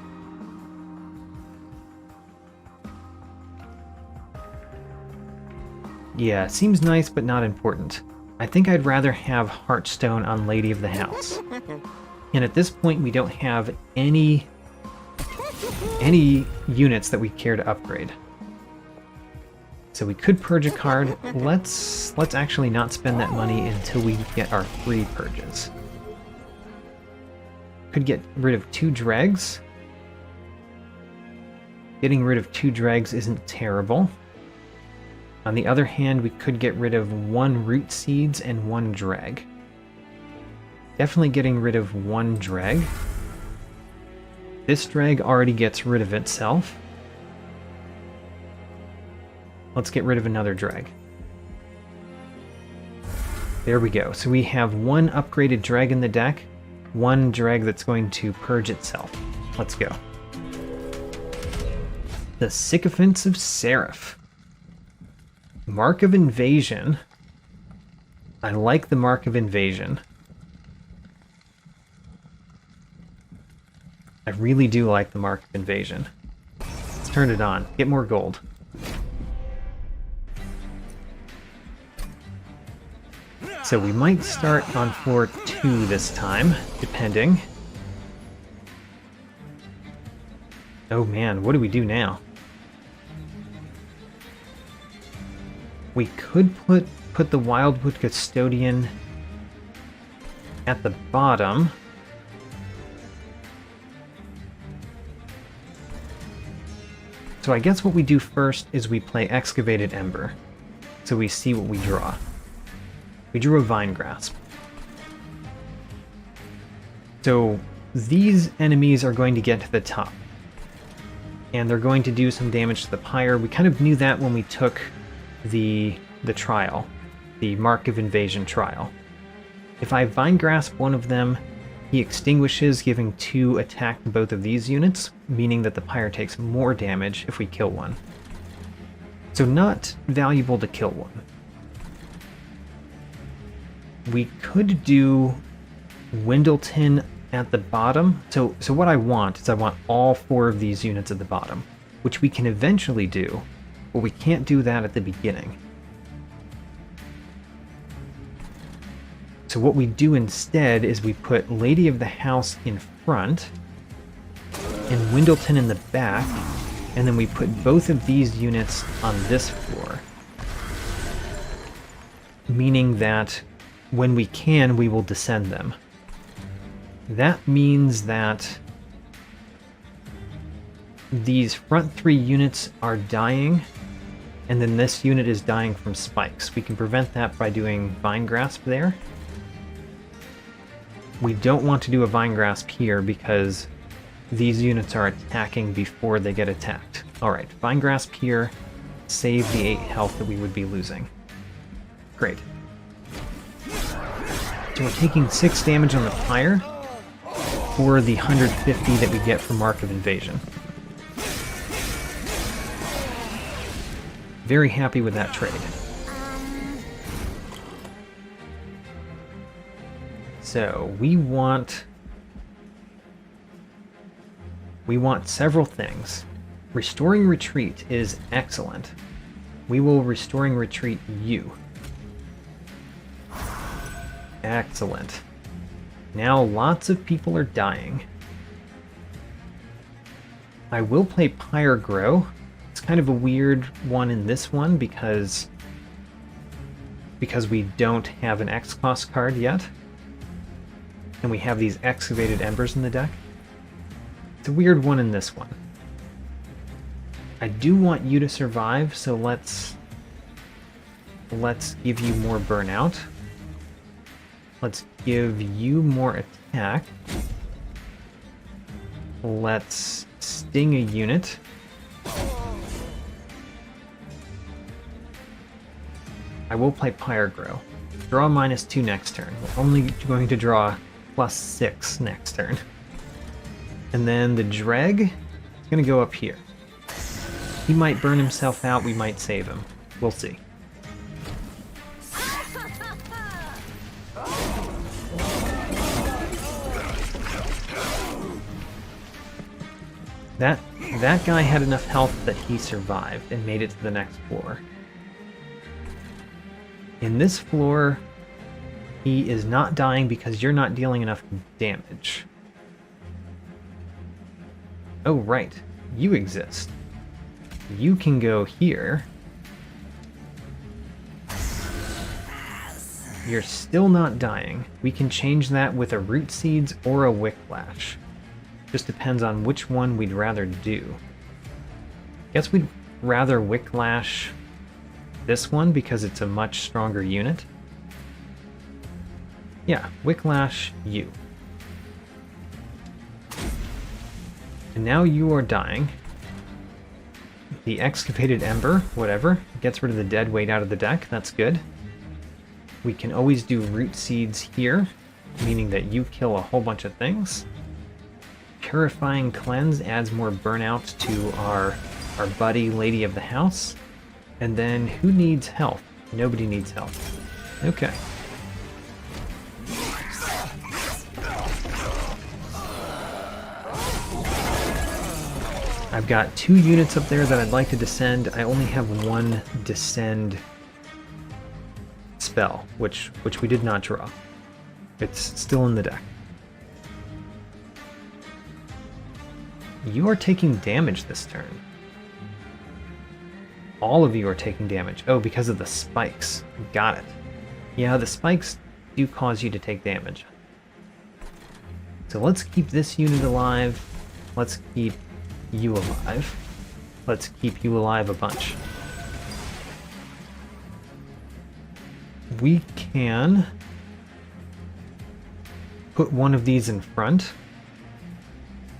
Yeah, seems nice, but not important. I think I'd rather have Heartstone on Lady of the House. And at this point, we don't have any units that we care to upgrade. So we could purge a card. Let's actually not spend that money until we get our 3 purges. Could get rid of 2 dregs. Getting rid of 2 dregs isn't terrible. On the other hand, we could get rid of 1 root seeds and 1 dreg. Definitely getting rid of 1 dreg. This dreg already gets rid of itself. Let's get rid of another dreg. There we go. So we have 1 upgraded dreg in the deck, 1 dreg that's going to purge itself. Let's go. The Sycophants of Seraph. Mark of Invasion. I like the Mark of Invasion. I really do like the Mark of Invasion. Let's turn it on. Get more gold. So we might start on floor 2 this time, depending. Oh man, what do we do now? We could put the Wildwood Custodian at the bottom. So I guess what we do first is we play Excavated Ember, so we see what we draw. We drew a Vine Grasp. So these enemies are going to get to the top, and they're going to do some damage to the pyre. We kind of knew that when we took the trial, the Mark of Invasion trial. If I Vine Grasp one of them, he extinguishes, giving 2 attack to both of these units, meaning that the pyre takes more damage if we kill one. So not valuable to kill one. We could do Wyldenten at the bottom. So what I want is I want all 4 of these units at the bottom, which we can eventually do, but we can't do that at the beginning. So what we do instead is we put Lady of the House in front and Wyldenten in the back, and then we put both of these units on this floor. Meaning that when we can, we will descend them. That means that these front 3 units are dying, and then this unit is dying from spikes. We can prevent that by doing Vine Grasp there. We don't want to do a Vine Grasp here because these units are attacking before they get attacked. Alright, Vine Grasp here, save the 8 health that we would be losing. Great. So we're taking 6 damage on the Pyre for the 150 that we get from Mark of Invasion. Very happy with that trade. So we want several things. Restoring Retreat is excellent. We will Restoring Retreat you. Excellent. Now lots of people are dying. I will play Pyre Grow. It's kind of a weird one in this one because we don't have an X-Cost card yet. And we have these Excavated Embers in the deck. It's a weird one in this one. I do want you to survive, so let's give you more burnout. Let's give you more attack. Let's sting a unit. I will play Pyre Grow. Draw -2 next turn. We're only going to draw +6 next turn. And then the Dreg is going to go up here. He might burn himself out, we might save him. We'll see. That guy had enough health that he survived and made it to the next floor. In this floor, he is not dying because you're not dealing enough damage. Oh, right. You exist. You can go here. You're still not dying. We can change that with a Root Seeds or a Wicklash. Just depends on which one we'd rather do. Guess we'd rather Wicklash this one because it's a much stronger unit. Yeah, Wicklash you. And now you are dying. The Excavated Ember, whatever, gets rid of the dead weight out of the deck. That's good. We can always do Root Seeds here, meaning that you kill a whole bunch of things. Purifying Cleanse adds more burnout to our buddy Lady of the House. And then who needs health? Nobody needs health. Okay. I've got 2 units up there that I'd like to descend. I only have 1 descend spell, which we did not draw. It's still in the deck. You are taking damage this turn. All of you are taking damage. Oh, because of the spikes. Got it. Yeah, the spikes do cause you to take damage. So let's keep this unit alive. Let's keep you alive. Let's keep you alive a bunch. We can put one of these in front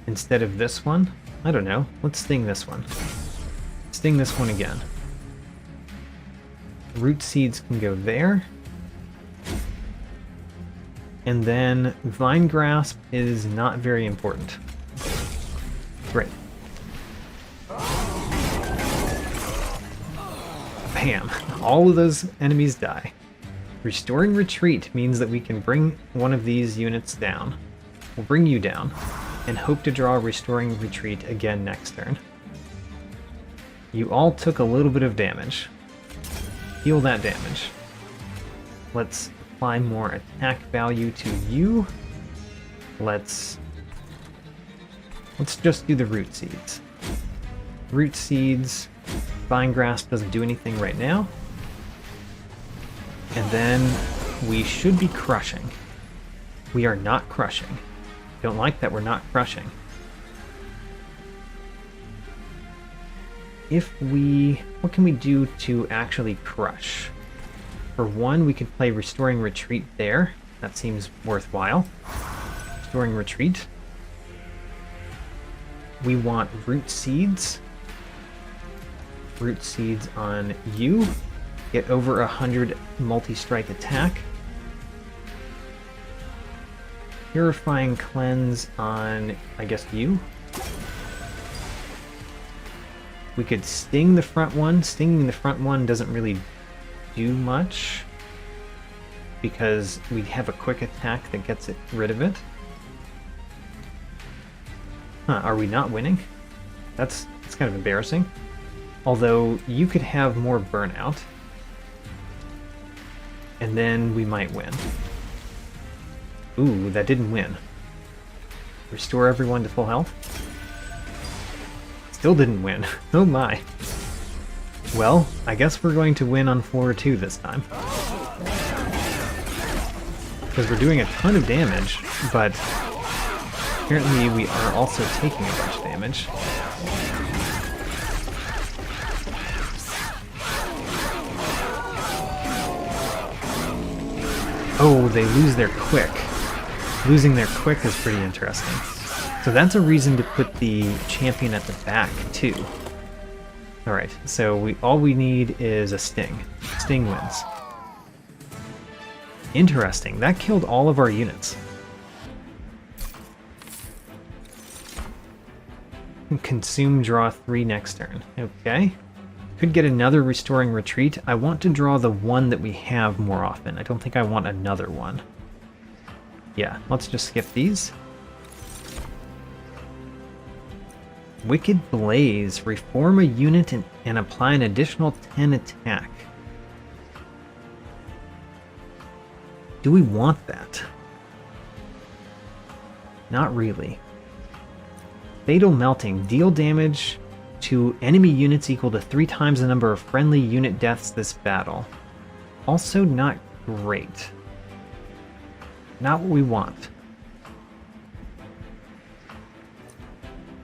instead of this one. I don't know. Let's sting this one. Sting this one again. Root Seeds can go there. And then Vine Grasp is not very important. Great. Bam. All of those enemies die. Restoring Retreat means that we can bring one of these units down. We'll bring you down, and hope to draw Restoring Retreat again next turn. You all took a little bit of damage. Heal that damage. Let's apply more attack value to you. Let's just do the Root Seeds. Root Seeds, Vine Grasp doesn't do anything right now. And then we should be crushing. We are not crushing. Don't like that we're not crushing. What can we do to actually crush? For one, we could play Restoring Retreat there. That seems worthwhile. Restoring Retreat. We want Root Seeds. Root Seeds on you. Get over 100 multi-strike attack. Purifying Cleanse on, I guess, you. We could sting the front one. Stinging the front one doesn't really do much because we have a quick attack that gets rid of it. Huh, are we not winning? That's kind of embarrassing. Although you could have more burnout. And then we might win. Ooh, that didn't win. Restore everyone to full health? Still didn't win. Oh my. Well, I guess we're going to win on floor 2 this time. Because we're doing a ton of damage, but apparently we are also taking a bunch of damage. Oh, they lose their quick. Losing their quick is pretty interesting. So that's a reason to put the champion at the back, too. Alright, so all we need is a sting. Sting wins. Interesting, that killed all of our units. Consume, draw 3 next turn. Okay. Could get another Restoring Retreat. I want to draw the one that we have more often. I don't think I want another one. Yeah, let's just skip these. Wicked Blaze. Reform a unit and apply an additional 10 attack. Do we want that? Not really. Fatal Melting. Deal damage to enemy units equal to 3 times the number of friendly unit deaths this battle. Also not great. Not what we want.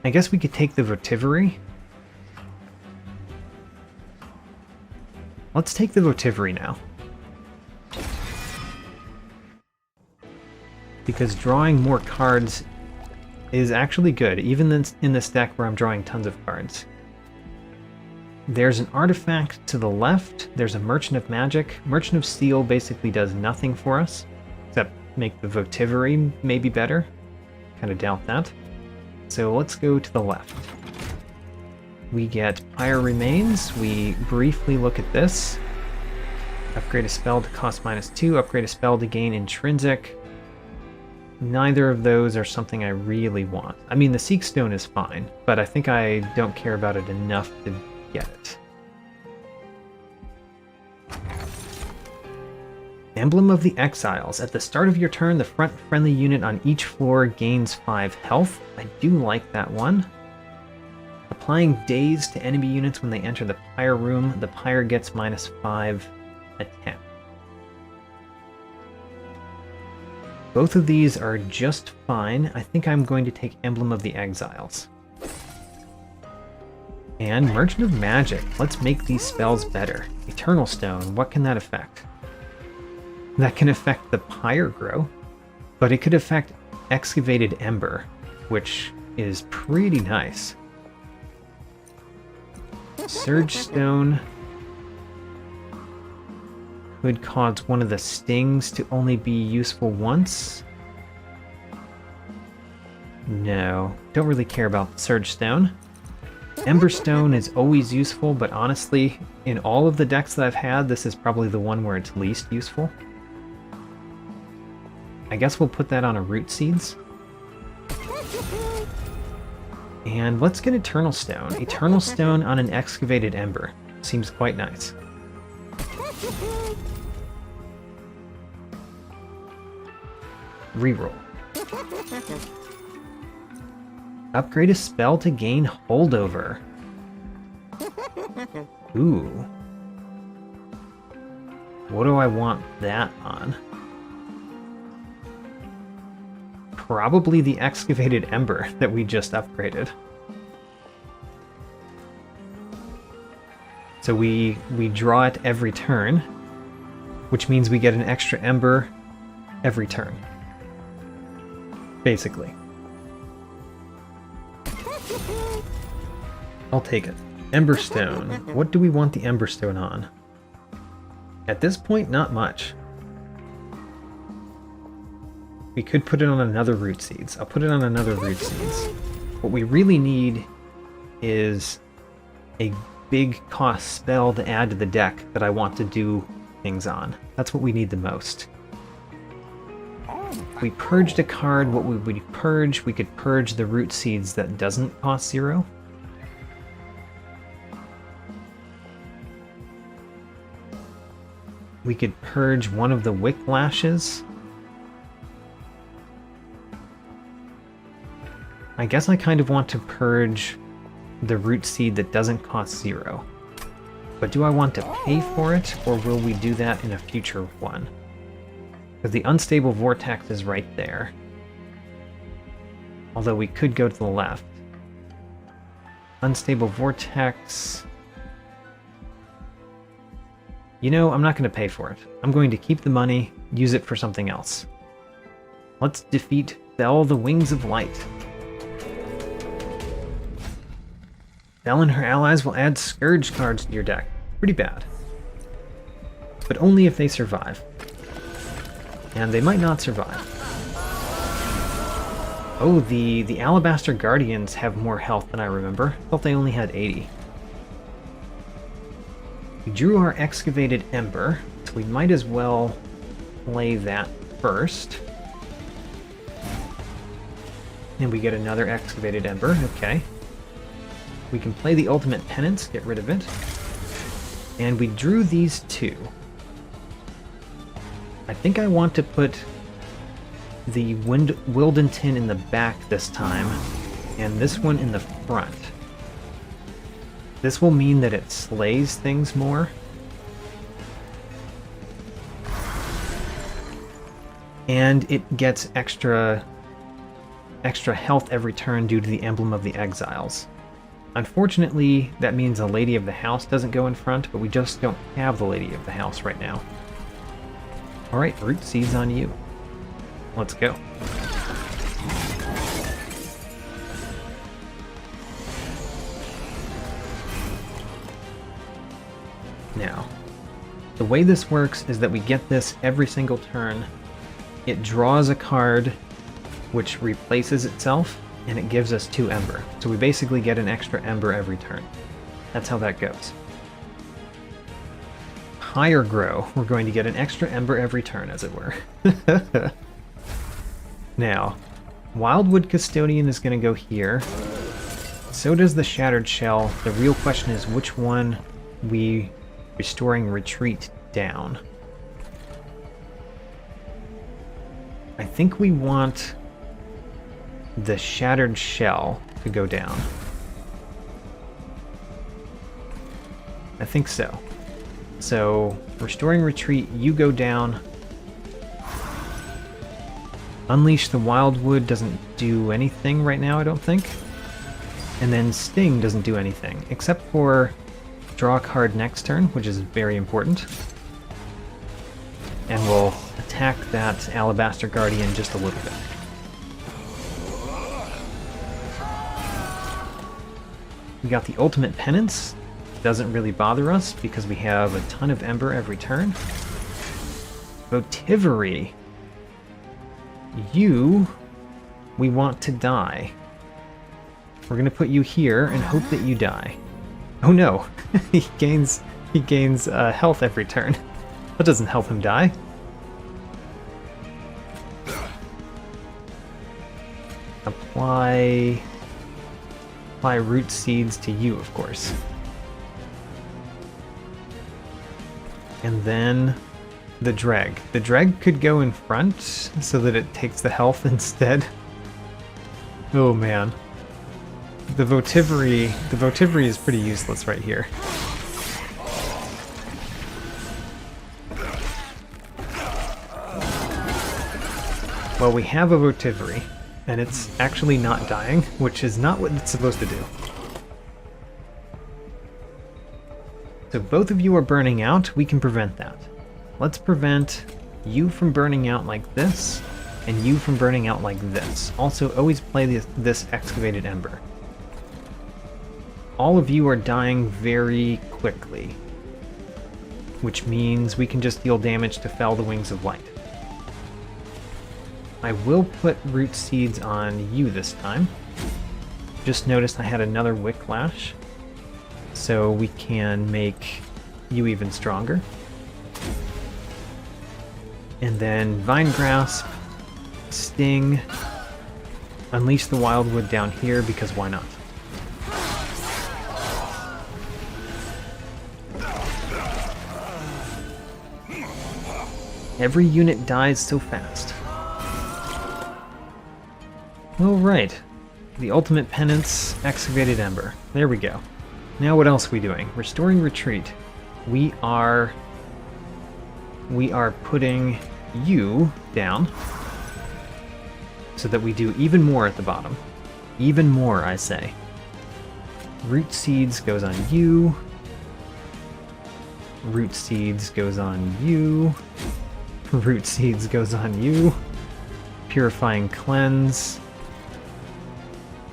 I guess we could take the Votivary. Let's take the Votivary now. Because drawing more cards is actually good, even in this deck where I'm drawing tons of cards. There's an artifact to the left. There's a Merchant of Magic. Merchant of Steel basically does nothing for us, except make the Votivary maybe better. Kind of doubt that. So let's go to the left. We get Pyre Remains. We briefly look at this. Upgrade a spell to cost -2. Upgrade a spell to gain intrinsic. Neither of those are something I really want. I mean, the Seek Stone is fine, but I think I don't care about it enough to get it. Emblem of the Exiles. At the start of your turn, the front friendly unit on each floor gains 5 health. I do like that one. Applying Daze to enemy units when they enter the Pyre room. The Pyre gets -5 attack. Both of these are just fine. I think I'm going to take Emblem of the Exiles. And Merchant of Magic. Let's make these spells better. Eternal Stone. What can that affect? That can affect the Pyre Grow, but it could affect Excavated Ember, which is pretty nice. Surge Stone could cause one of the stings to only be useful once. No, don't really care about Surge Stone. Emberstone is always useful, but honestly, in all of the decks that I've had, this is probably the one where it's least useful. I guess we'll put that on a Root Seeds. And let's get Eternal Stone. Eternal Stone on an Excavated Ember. Seems quite nice. Reroll. Upgrade a spell to gain holdover. Ooh. What do I want that on? Probably the Excavated Ember that we just upgraded. So we draw it every turn, which means we get an extra Ember every turn. Basically. I'll take it. Emberstone. What do we want the Emberstone on? At this point, not much. We could put it on another Root Seeds. I'll put it on another Root Seeds. What we really need is a big cost spell to add to the deck that I want to do things on. That's what we need the most. If we purged a card, what would we purge? We could purge the Root Seeds that doesn't cost 0. We could purge one of the Whiplashes. I guess I kind of want to purge the Root Seed that doesn't cost 0. But do I want to pay for it, or will we do that in a future one? Because the Unstable Vortex is right there. Although we could go to the left. Unstable Vortex... You know, I'm not going to pay for it. I'm going to keep the money, use it for something else. Let's defeat Bell the Wings of Light. Bell and her allies will add Scourge cards to your deck. Pretty bad. But only if they survive. And they might not survive. Oh, the Alabaster Guardians have more health than I remember. I thought they only had 80. We drew our Excavated Ember, so we might as well play that first. And we get another Excavated Ember, okay. We can play the Ultimate Penance, get rid of it. And we drew these two. I think I want to put the Wyldenten in the back this time, and this one in the front. This will mean that it slays things more. And it gets extra health every turn due to the Emblem of the Exiles. Unfortunately, that means the Lady of the House doesn't go in front, but we just don't have the Lady of the House right now. Alright, Root Seeds on you. Let's go. Now, the way this works is that we get this every single turn. It draws a card which replaces itself, and it gives us 2 Ember. So we basically get an extra Ember every turn. That's how that goes. Higher Grow, we're going to get an extra Ember every turn, as it were. Now, Wildwood Custodian is going to go here. So does the Shattered Shell. The real question is which one we Restoring Retreat down. I think we want the Shattered Shell to go down. I think so. So, Restoring Retreat, you go down. Unleash the Wildwood doesn't do anything right now, I don't think. And then Sting doesn't do anything, except for draw a card next turn, which is very important. And we'll attack that Alabaster Guardian just a little bit. We got the Ultimate Penance. Doesn't really bother us because we have a ton of Ember every turn. Votivary. You... we want to die. We're gonna put you here and hope that you die. Oh no, he gains health every turn. That doesn't help him die. Apply root seeds to you, of course. And then the dreg. The dreg could go in front so that it takes the health instead. Oh man. The votivary is pretty useless right here. Well, we have a votivary, and it's actually not dying, which is not what it's supposed to do. So both of you are burning out, we can prevent that. Let's prevent you from burning out like this, and you from burning out like this. Also, always play this Excavated Ember. All of you are dying very quickly, which means we can just deal damage to fell the Wings of Light. I will put root seeds on you this time. Just noticed I had another Wicklash, so we can make you even stronger. And then Vine Grasp, Sting, Unleash the Wildwood down here, because why not? Every unit dies so fast. Alright, the Ultimate Penance, Excavated Ember. There we go. Now what else are we doing? Restoring Retreat. We are putting you down so that we do even more at the bottom. Even more, I say. Root Seeds goes on you. Root Seeds goes on you. Root Seeds goes on you. Purifying Cleanse.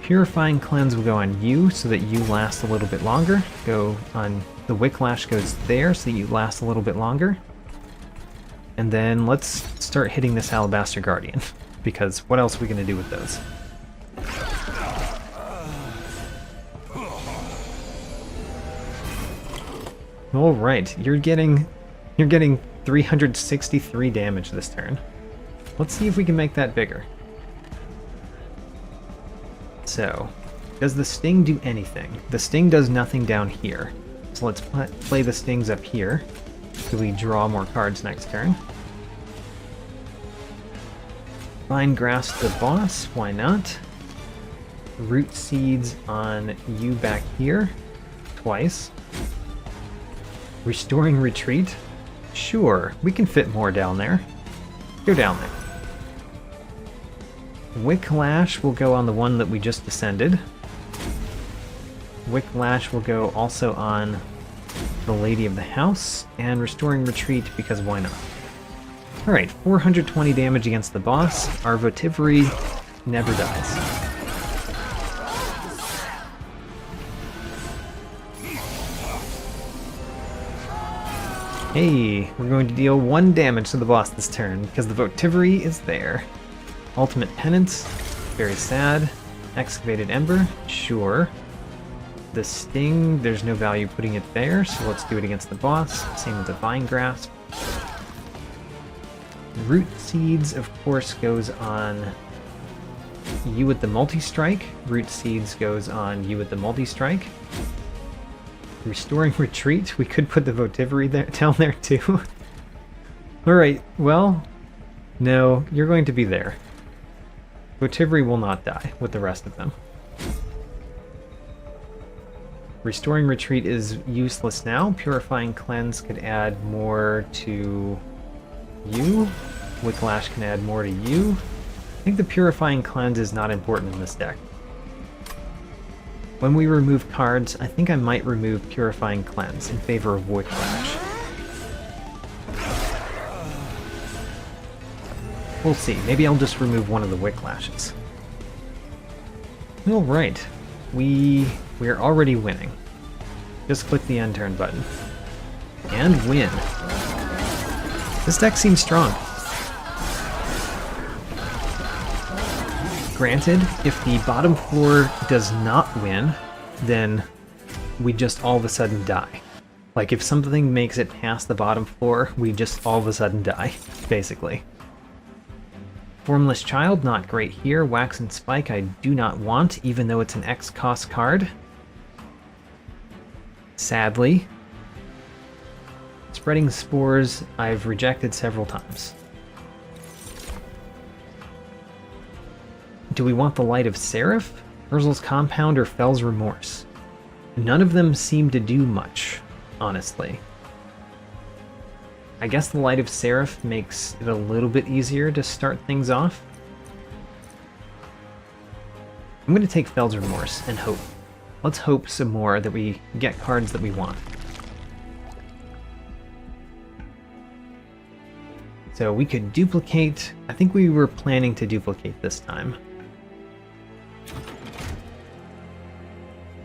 Purifying Cleanse will go on you so that you last a little bit longer. Go on the Wicklash goes there so that you last a little bit longer. And then let's start hitting this Alabaster Guardian, because what else are we going to do with those? Alright, you're getting 363 damage this turn. Let's see if we can make that bigger. So, does the Sting do anything? The Sting does nothing down here. So let's play the Stings up here, so we draw more cards next turn. Vine Grasp the boss, why not? Root Seeds on you back here, twice. Restoring Retreat? Sure, we can fit more down there. Go down there. Wicklash will go on the one that we just descended. Wicklash will go also on the Lady of the House, and Restoring Retreat, because why not? Alright, 420 damage against the boss. Our votivary never dies. Hey, we're going to deal 1 damage to the boss this turn, because the votivary is there. Ultimate Penance, very sad. Excavated Ember, sure. The Sting, there's no value putting it there, so let's do it against the boss. Same with the Vine Grasp. Root Seeds, of course, goes on you with the Multi-Strike. Root Seeds goes on you with the Multi-Strike. Restoring Retreat, we could put the votivary down there too. Alright, well, no, you're going to be there. Votivary will not die with the rest of them. Restoring Retreat is useless now. Purifying Cleanse could add more to you. Wicklash can add more to you. I think the Purifying Cleanse is not important in this deck. When we remove cards, I think I might remove Purifying Cleanse in favor of Wicklash. We'll see. Maybe I'll just remove one of the Wicklashes. Alright. We're already winning. Just click the end turn button. And win. This deck seems strong. Granted, if the bottom floor does not win, then we just all of a sudden die. Like, if something makes it past the bottom floor, we just all of a sudden die, basically. Formless Child, not great here. Wax and Spike I do not want, even though it's an X-cost card. Sadly. Spreading Spores I've rejected several times. Do we want the Light of Seraph, Urzel's Compound, or Fell's Remorse? None of them seem to do much, honestly. I guess the Light of Seraph makes it a little bit easier to start things off. I'm going to take Fell's Remorse and hope. Let's hope some more that we get cards that we want. So we could duplicate. I think we were planning to duplicate this time.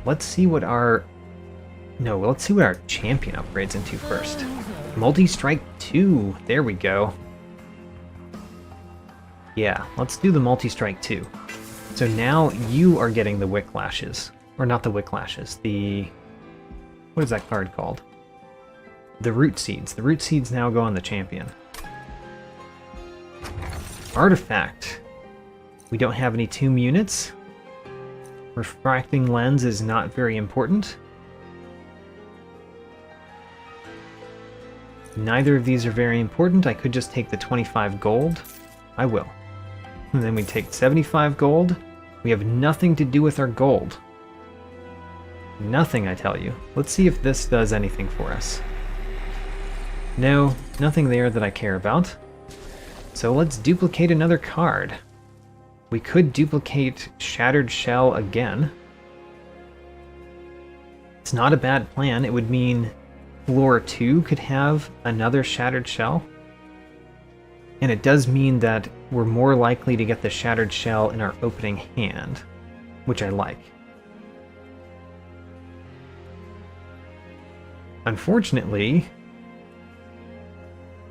Let's see what our... No, let's see what our champion upgrades into first. Multi-Strike 2. There we go. Yeah, let's do the Multi-Strike 2. So now you are getting the Wicklashes. Or not the Wicklashes, the... What is that card called? The Root Seeds. The Root Seeds now go on the champion. Artifact. We don't have any tomb units. Refracting Lens is not very important. Neither of these are very important. I could just take the 25 gold. I will. And then we take 75 gold. We have nothing to do with our gold. Nothing, I tell you. Let's see if this does anything for us. No, nothing there that I care about. So let's duplicate another card. We could duplicate Shattered Shell again. It's not a bad plan. It would mean Floor 2 could have another Shattered Shell. And it does mean that we're more likely to get the Shattered Shell in our opening hand, which I like. Unfortunately,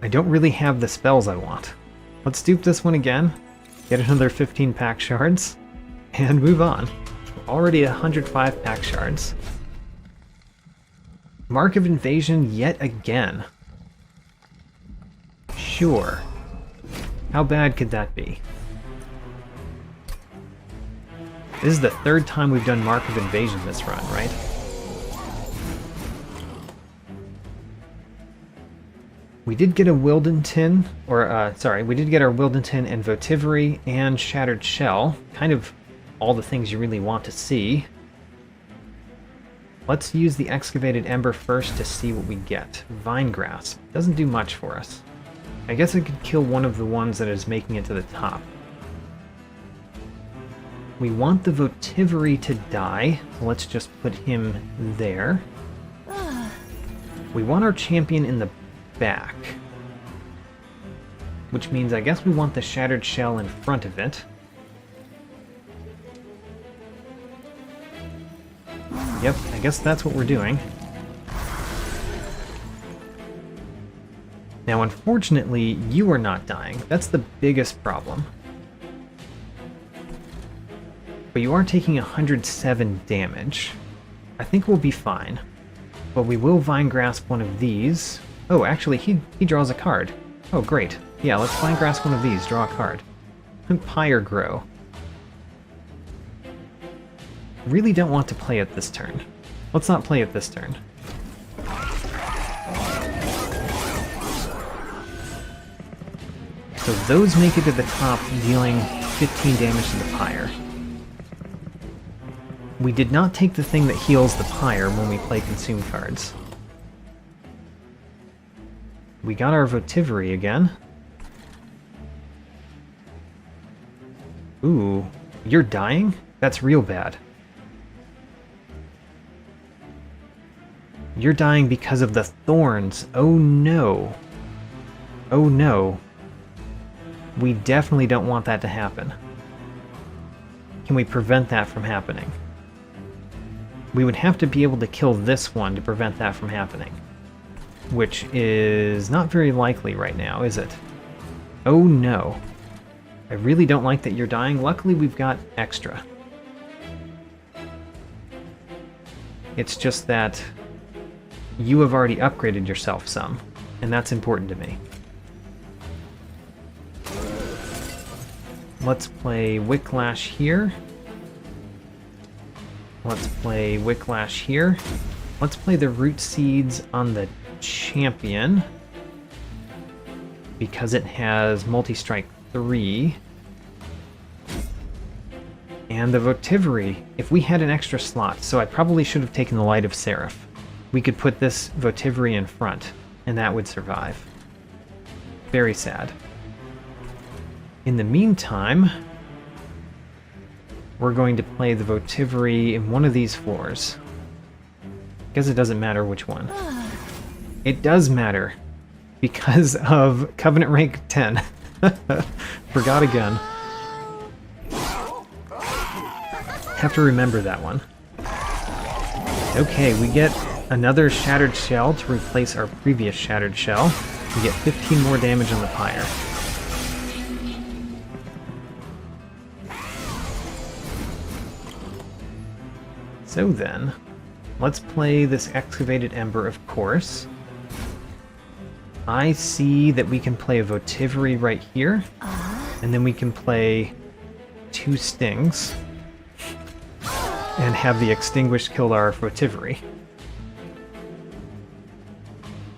I don't really have the spells I want. Let's dupe this one again, get another 15 pack shards, and move on. We're already 105 pack shards. Mark of Invasion yet again. Sure. How bad could that be? This is the third time we've done Mark of Invasion this run, right? We did get a Wyldenten, we did get our Wyldenten and Votivary and Shattered Shell. Kind of all the things you really want to see. Let's use the Excavated Ember first to see what we get. Vine Grasp. Doesn't do much for us. I guess I could kill one of the ones that is making it to the top. We want the Votivary to die, so let's just put him there. We want our champion in the back. Which means I guess we want the Shattered Shell in front of it. Yep, I guess that's what we're doing. Now, unfortunately, you are not dying. That's the biggest problem. But you are taking 107 damage. I think we'll be fine. But we will Vine Grasp one of these. Oh, actually, he draws a card. Oh, great. Yeah, let's Vine Grasp one of these, draw a card. Pyre Grow. Really don't want to play it this turn. Let's not play it this turn. So those make it to the top, dealing 15 damage to the Pyre. We did not take the thing that heals the Pyre when we play Consume cards. We got our Votivary again. Ooh, you're dying? That's real bad. You're dying because of the thorns. Oh no. Oh no. We definitely don't want that to happen. Can we prevent that from happening? We would have to be able to kill this one to prevent that from happening. Which is not very likely right now, is it? Oh no. I really don't like that you're dying. Luckily, we've got extra. It's just that you have already upgraded yourself some, and that's important to me. Let's play Wicklash here. Let's play Wicklash here. Let's play the Root Seeds on the champion, because it has multi-strike 3. And the Votivary, if we had an extra slot, so I probably should have taken the Light of Seraph. We could put this Votivary in front, and that would survive. Very sad. In the meantime, we're going to play the Votivary in one of these floors. I guess it doesn't matter which one. It does matter, because of Covenant rank 10. Forgot again. Have to remember that one. Okay, we get another Shattered Shell to replace our previous Shattered Shell. We get 15 more damage on the Pyre. So then, let's play this Excavated Ember, of course. I see that we can play a Votivary right here, and then we can play 2 Stings, and have the Extinguished kill our Votivary.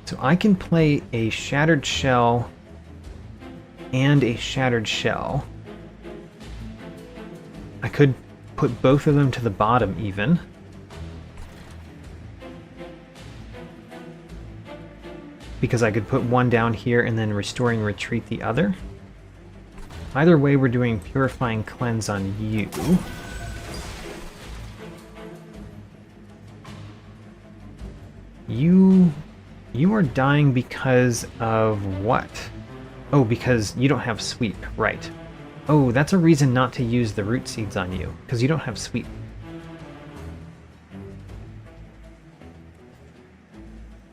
So I can play a Shattered Shell and a Shattered Shell. I could put both of them to the bottom even. Because I could put one down here and then Restoring Retreat the other. Either way, we're doing Purifying Cleanse on you. You are dying because of what? Oh, because you don't have Sweep, right. Oh, that's a reason not to use the Root Seeds on you, because you don't have Sweep.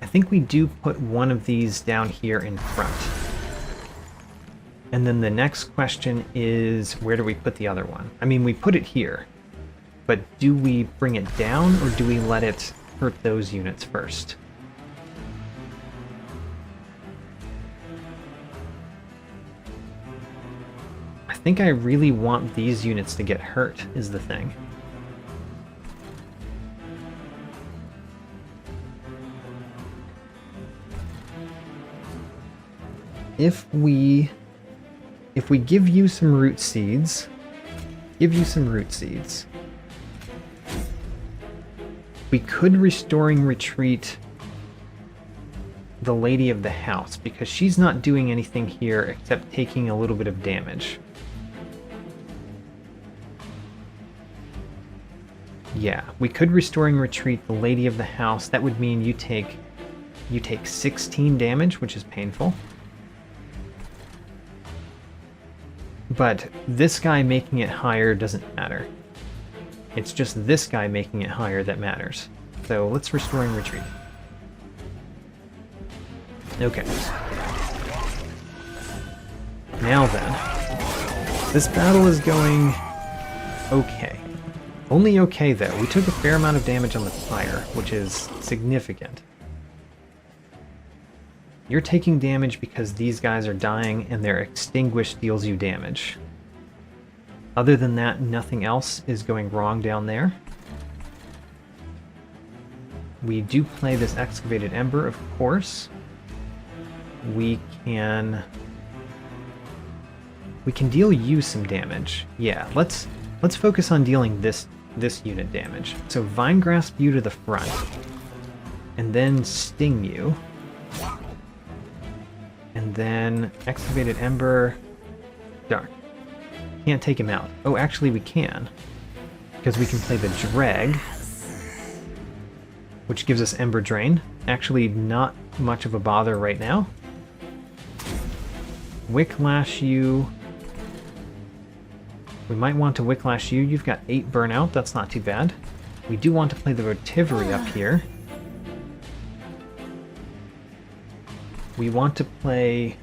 I think we do put one of these down here in front. And then the next question is, where do we put the other one? I mean, we put it here, but do we bring it down, or do we let it hurt those units first? I think I really want these units to get hurt, is the thing. If we give you some Root Seeds, we could Restoring Retreat the Lady of the House, because she's not doing anything here except taking a little bit of damage. Yeah, we could Restoring Retreat the Lady of the House. That would mean you take 16 damage, which is painful. But this guy making it higher doesn't matter. It's just this guy making it higher that matters. So let's Restoring Retreat. Okay. Now then, this battle is going okay. Only okay though. We took a fair amount of damage on the Pyre, which is significant. You're taking damage because these guys are dying and their Extinguished deals you damage. Other than that, nothing else is going wrong down there. We do play this Excavated Ember, of course. We can deal you some damage. Yeah, let's focus on dealing this unit damage. So Vine Grasp you to the front, and then Sting you. And then Excavated Ember. Darn. Can't take him out. Oh, actually we can. Because we can play the Dreg, which gives us Ember Drain. Actually not much of a bother right now. Wicklash you. We might want to Wicklash you. You've got 8 burnout. That's not too bad. We do want to play the Votivary up here. We want to play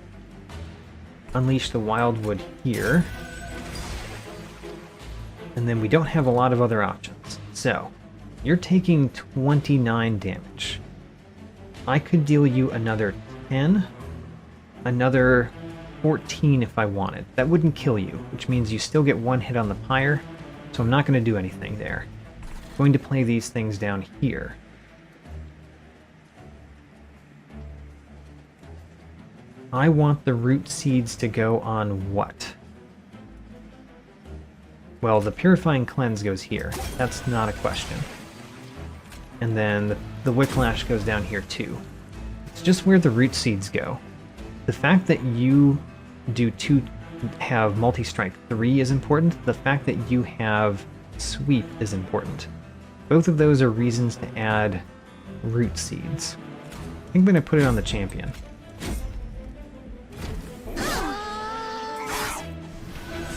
Unleash the Wildwood here. And then we don't have a lot of other options. So, you're taking 29 damage. I could deal you another 10, another 14 if I wanted. That wouldn't kill you, which means you still get one hit on the pyre, so I'm not going to do anything there. I'm going to play these things down here. I want the root seeds to go on what? Well, the Purifying Cleanse goes here. That's not a question. And then the Wicklash goes down here too. It's just where the root seeds go. The fact that you have multi-strike 3 is important. The fact that you have sweep is important. Both of those are reasons to add root seeds. I think I'm going to put it on the champion.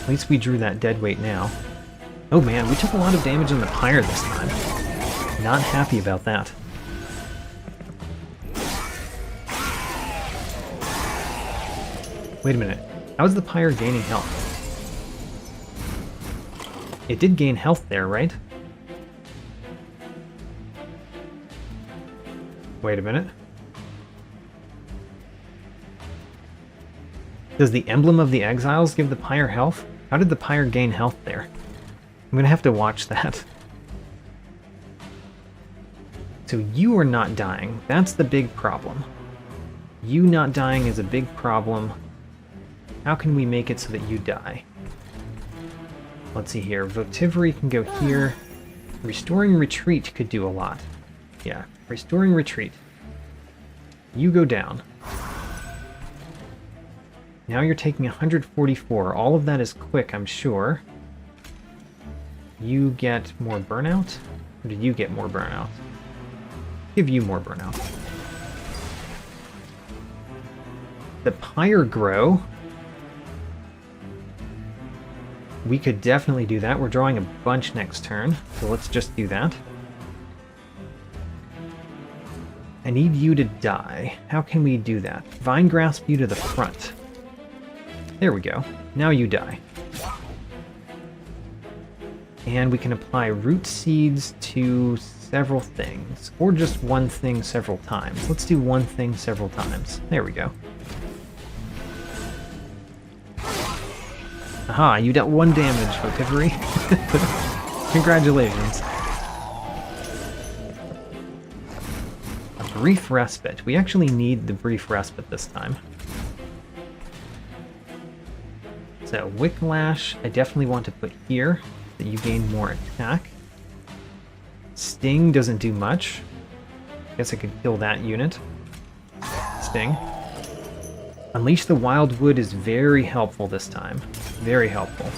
At least we drew that dead weight now. Oh man, we took a lot of damage on the pyre this time. Not happy about that. Wait a minute. How is the pyre gaining health? It did gain health there, right? Wait a minute. Does the Emblem of the Exiles give the pyre health? How did the pyre gain health there? I'm gonna have to watch that. So you are not dying. That's the big problem. You not dying is a big problem. How can we make it so that you die? Let's see here. Votivary can go here. Restoring Retreat could do a lot. Yeah, Restoring Retreat. You go down. Now you're taking 144. All of that is quick, I'm sure. You get more burnout? Or did you get more burnout? Give you more burnout. The pyre grow. We could definitely do that. We're drawing a bunch next turn, so let's just do that. I need you to die. How can we do that? Vine Grasp you to the front. There we go. Now you die. And we can apply root seeds to several things, or just one thing several times. Let's do one thing several times. There we go. Aha, you dealt 1 damage, Votivary. Congratulations. A brief respite. We actually need the brief respite this time. So, Wicklash, I definitely want to put here, so that you gain more attack. Sting doesn't do much. Guess I could kill that unit. Sting. Unleash the Wildwood is very helpful this time. Very helpful.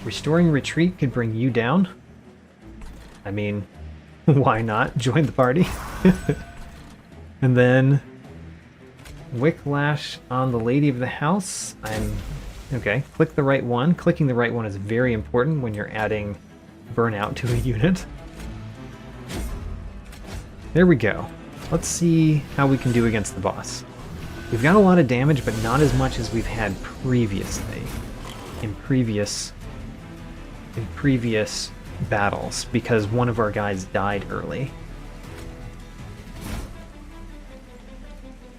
Restoring Retreat could bring you down. I mean, why not? Join the party. And then Wicklash on the Lady of the House. Okay, click the right one. Clicking the right one is very important when you're adding burnout to a unit. There we go. Let's see how we can do against the boss. We've got a lot of damage, but not as much as we've had previously. In previous battles, because one of our guys died early.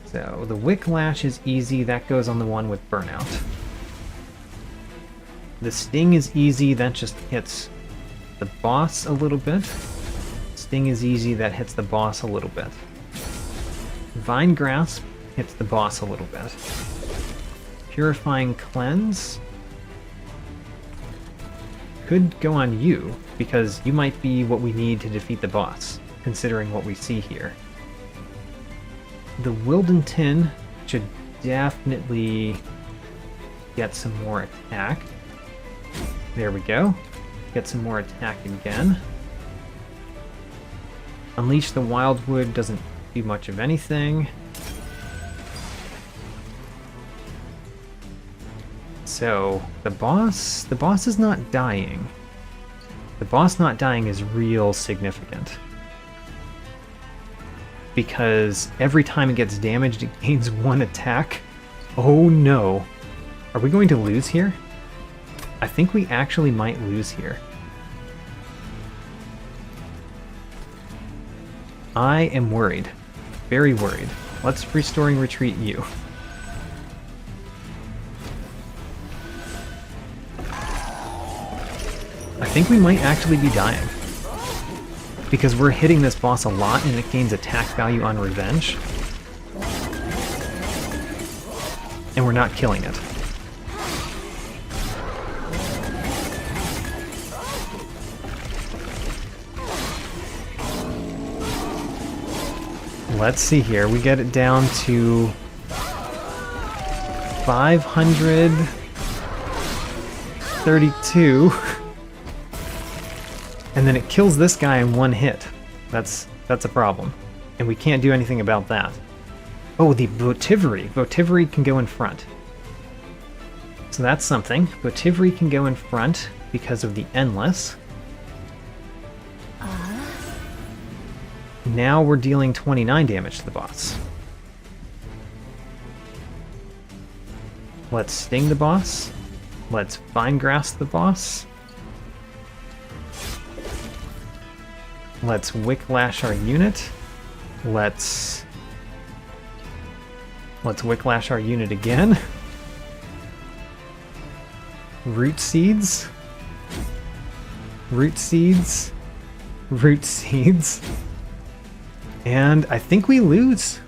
So, the Wicklash is easy. That goes on the one with burnout. The Sting is easy. That just hits the boss a little bit. Sting is easy. That hits the boss a little bit. Vine Grasp hits the boss a little bit. Purifying Cleanse could go on you, because you might be what we need to defeat the boss, considering what we see here. The Wyldenten should definitely get some more attack. There we go. Get some more attack again. Unleash the Wildwood doesn't do much of anything. So, the boss is not dying. The boss not dying is real significant. Because every time it gets damaged, it gains 1 attack. Oh no. Are we going to lose here? I think we actually might lose here. I am worried. Very worried. Let's Restoring Retreat you. I think we might actually be dying. Because we're hitting this boss a lot and it gains attack value on revenge. And we're not killing it. Let's see here. We get it down to 532. And then it kills this guy in one hit. That's a problem. And we can't do anything about that. Oh, the Votivary. Votivary can go in front. So that's something. Votivary can go in front because of the Endless. Now we're dealing 29 damage to the boss. Let's Sting the boss. Let's Fine Grass the boss. Let's Wicklash our unit. Let's Wicklash our unit again. Root Seeds. Root Seeds. Root Seeds. And I think we lose.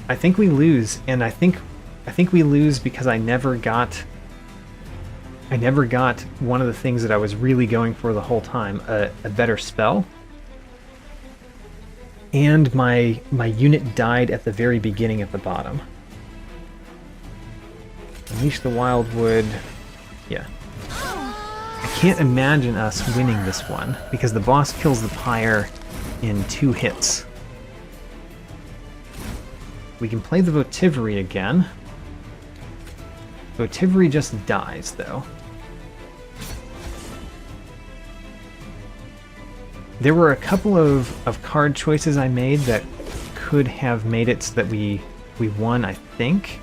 I think we lose, and I think we lose because I never got one of the things that I was really going for the whole time, a better spell. And my unit died at the very beginning at the bottom. Unleash the Wildwood. Yeah. I can't imagine us winning this one, because the boss kills the Pyre in 2 hits. We can play the Votivary again. Votivary just dies, though. There were a couple of card choices I made that could have made it so that we won, I think.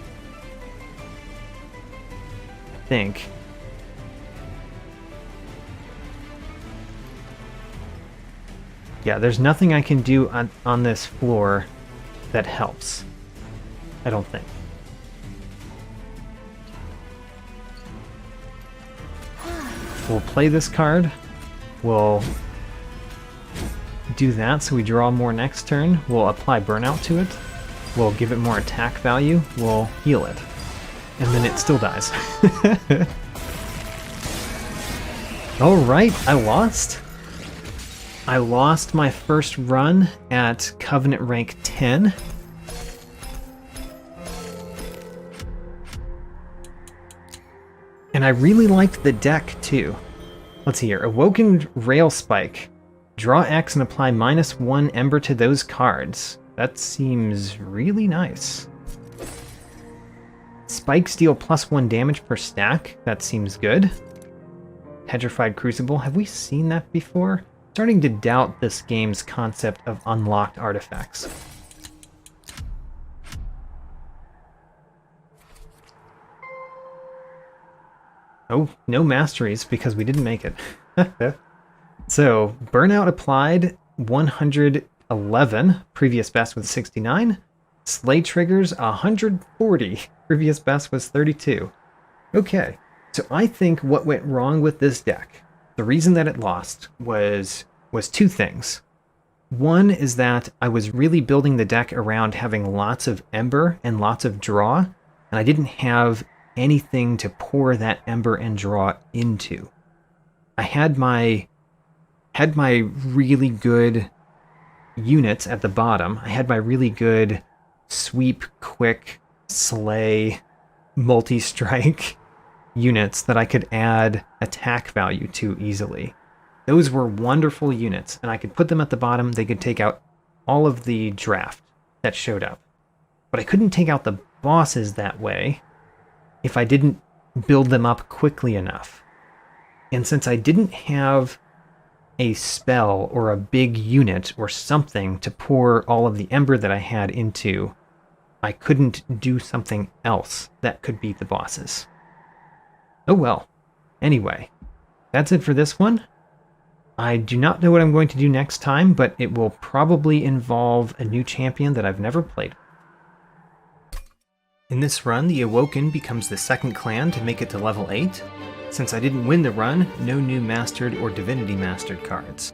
Yeah, there's nothing I can do on this floor that helps. I don't think. We'll play this card. We'll do that so we draw more next turn. We'll apply Burnout to it. We'll give it more attack value. We'll heal it. And then it still dies. Alright, I lost. I lost my first run at Covenant rank 10. And I really liked the deck too. Let's see here. Awoken Rail Spike. Draw X and apply -1 Ember to those cards. That seems really nice. Spikes deal +1 damage per stack. That seems good. Petrified Crucible. Have we seen that before? Starting to doubt this game's concept of unlocked artifacts. Oh, no masteries because we didn't make it. So, Burnout applied 111, previous best was 69. Slay triggers 140, previous best was 32. Okay, so I think what went wrong with this deck, the reason that it lost was 2 things. One is that I was really building the deck around having lots of Ember and lots of draw, and I didn't have anything to pour that Ember and draw into. I had my really good units at the bottom. I had my really good sweep, quick, slay, multi-strike units that I could add attack value to easily. Those were wonderful units, and I could put them at the bottom. They could take out all of the draft that showed up. But I couldn't take out the bosses that way if I didn't build them up quickly enough. And since I didn't have a spell or a big unit or something to pour all of the Ember that I had into, I couldn't do something else that could beat the bosses. Oh well. Anyway, that's it for this one. I do not know what I'm going to do next time, but it will probably involve a new champion that I've never played. In this run, the Awoken becomes the second clan to make it to level 8. Since I didn't win the run, no new Mastered or Divinity Mastered cards.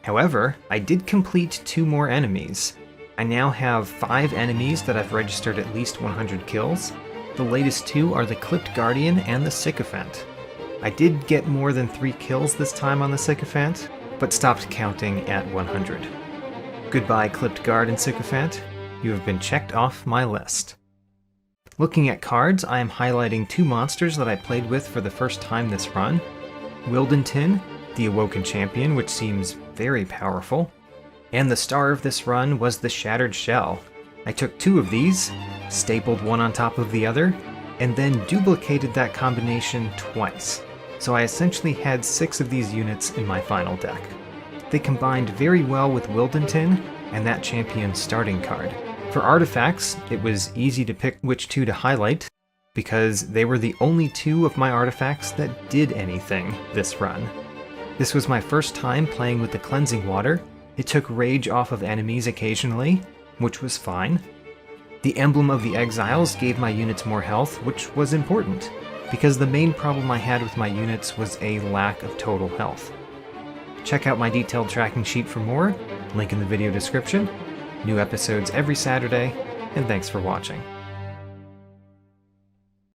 However, I did complete 2 more enemies. I now have 5 enemies that I've registered at least 100 kills. The latest 2 are the Clipped Guardian and the Sycophant. I did get more than 3 kills this time on the Sycophant, but stopped counting at 100. Goodbye, Clipped Guard and Sycophant. You have been checked off my list. Looking at cards, I am highlighting 2 monsters that I played with for the first time this run. Wyldenten, the Awoken champion, which seems very powerful. And the star of this run was the Shattered Shell. I took 2 of these, stapled one on top of the other, and then duplicated that combination twice. So I essentially had 6 of these units in my final deck. They combined very well with Wyldenten and that champion's starting card. For artifacts, it was easy to pick which 2 to highlight, because they were the only 2 of my artifacts that did anything this run. This was my first time playing with the Cleansing Water. It took rage off of enemies occasionally, which was fine. The Emblem of the Exiles gave my units more health, which was important, because the main problem I had with my units was a lack of total health. Check out my detailed tracking sheet for more, link in the video description. New episodes every Saturday, and thanks for watching.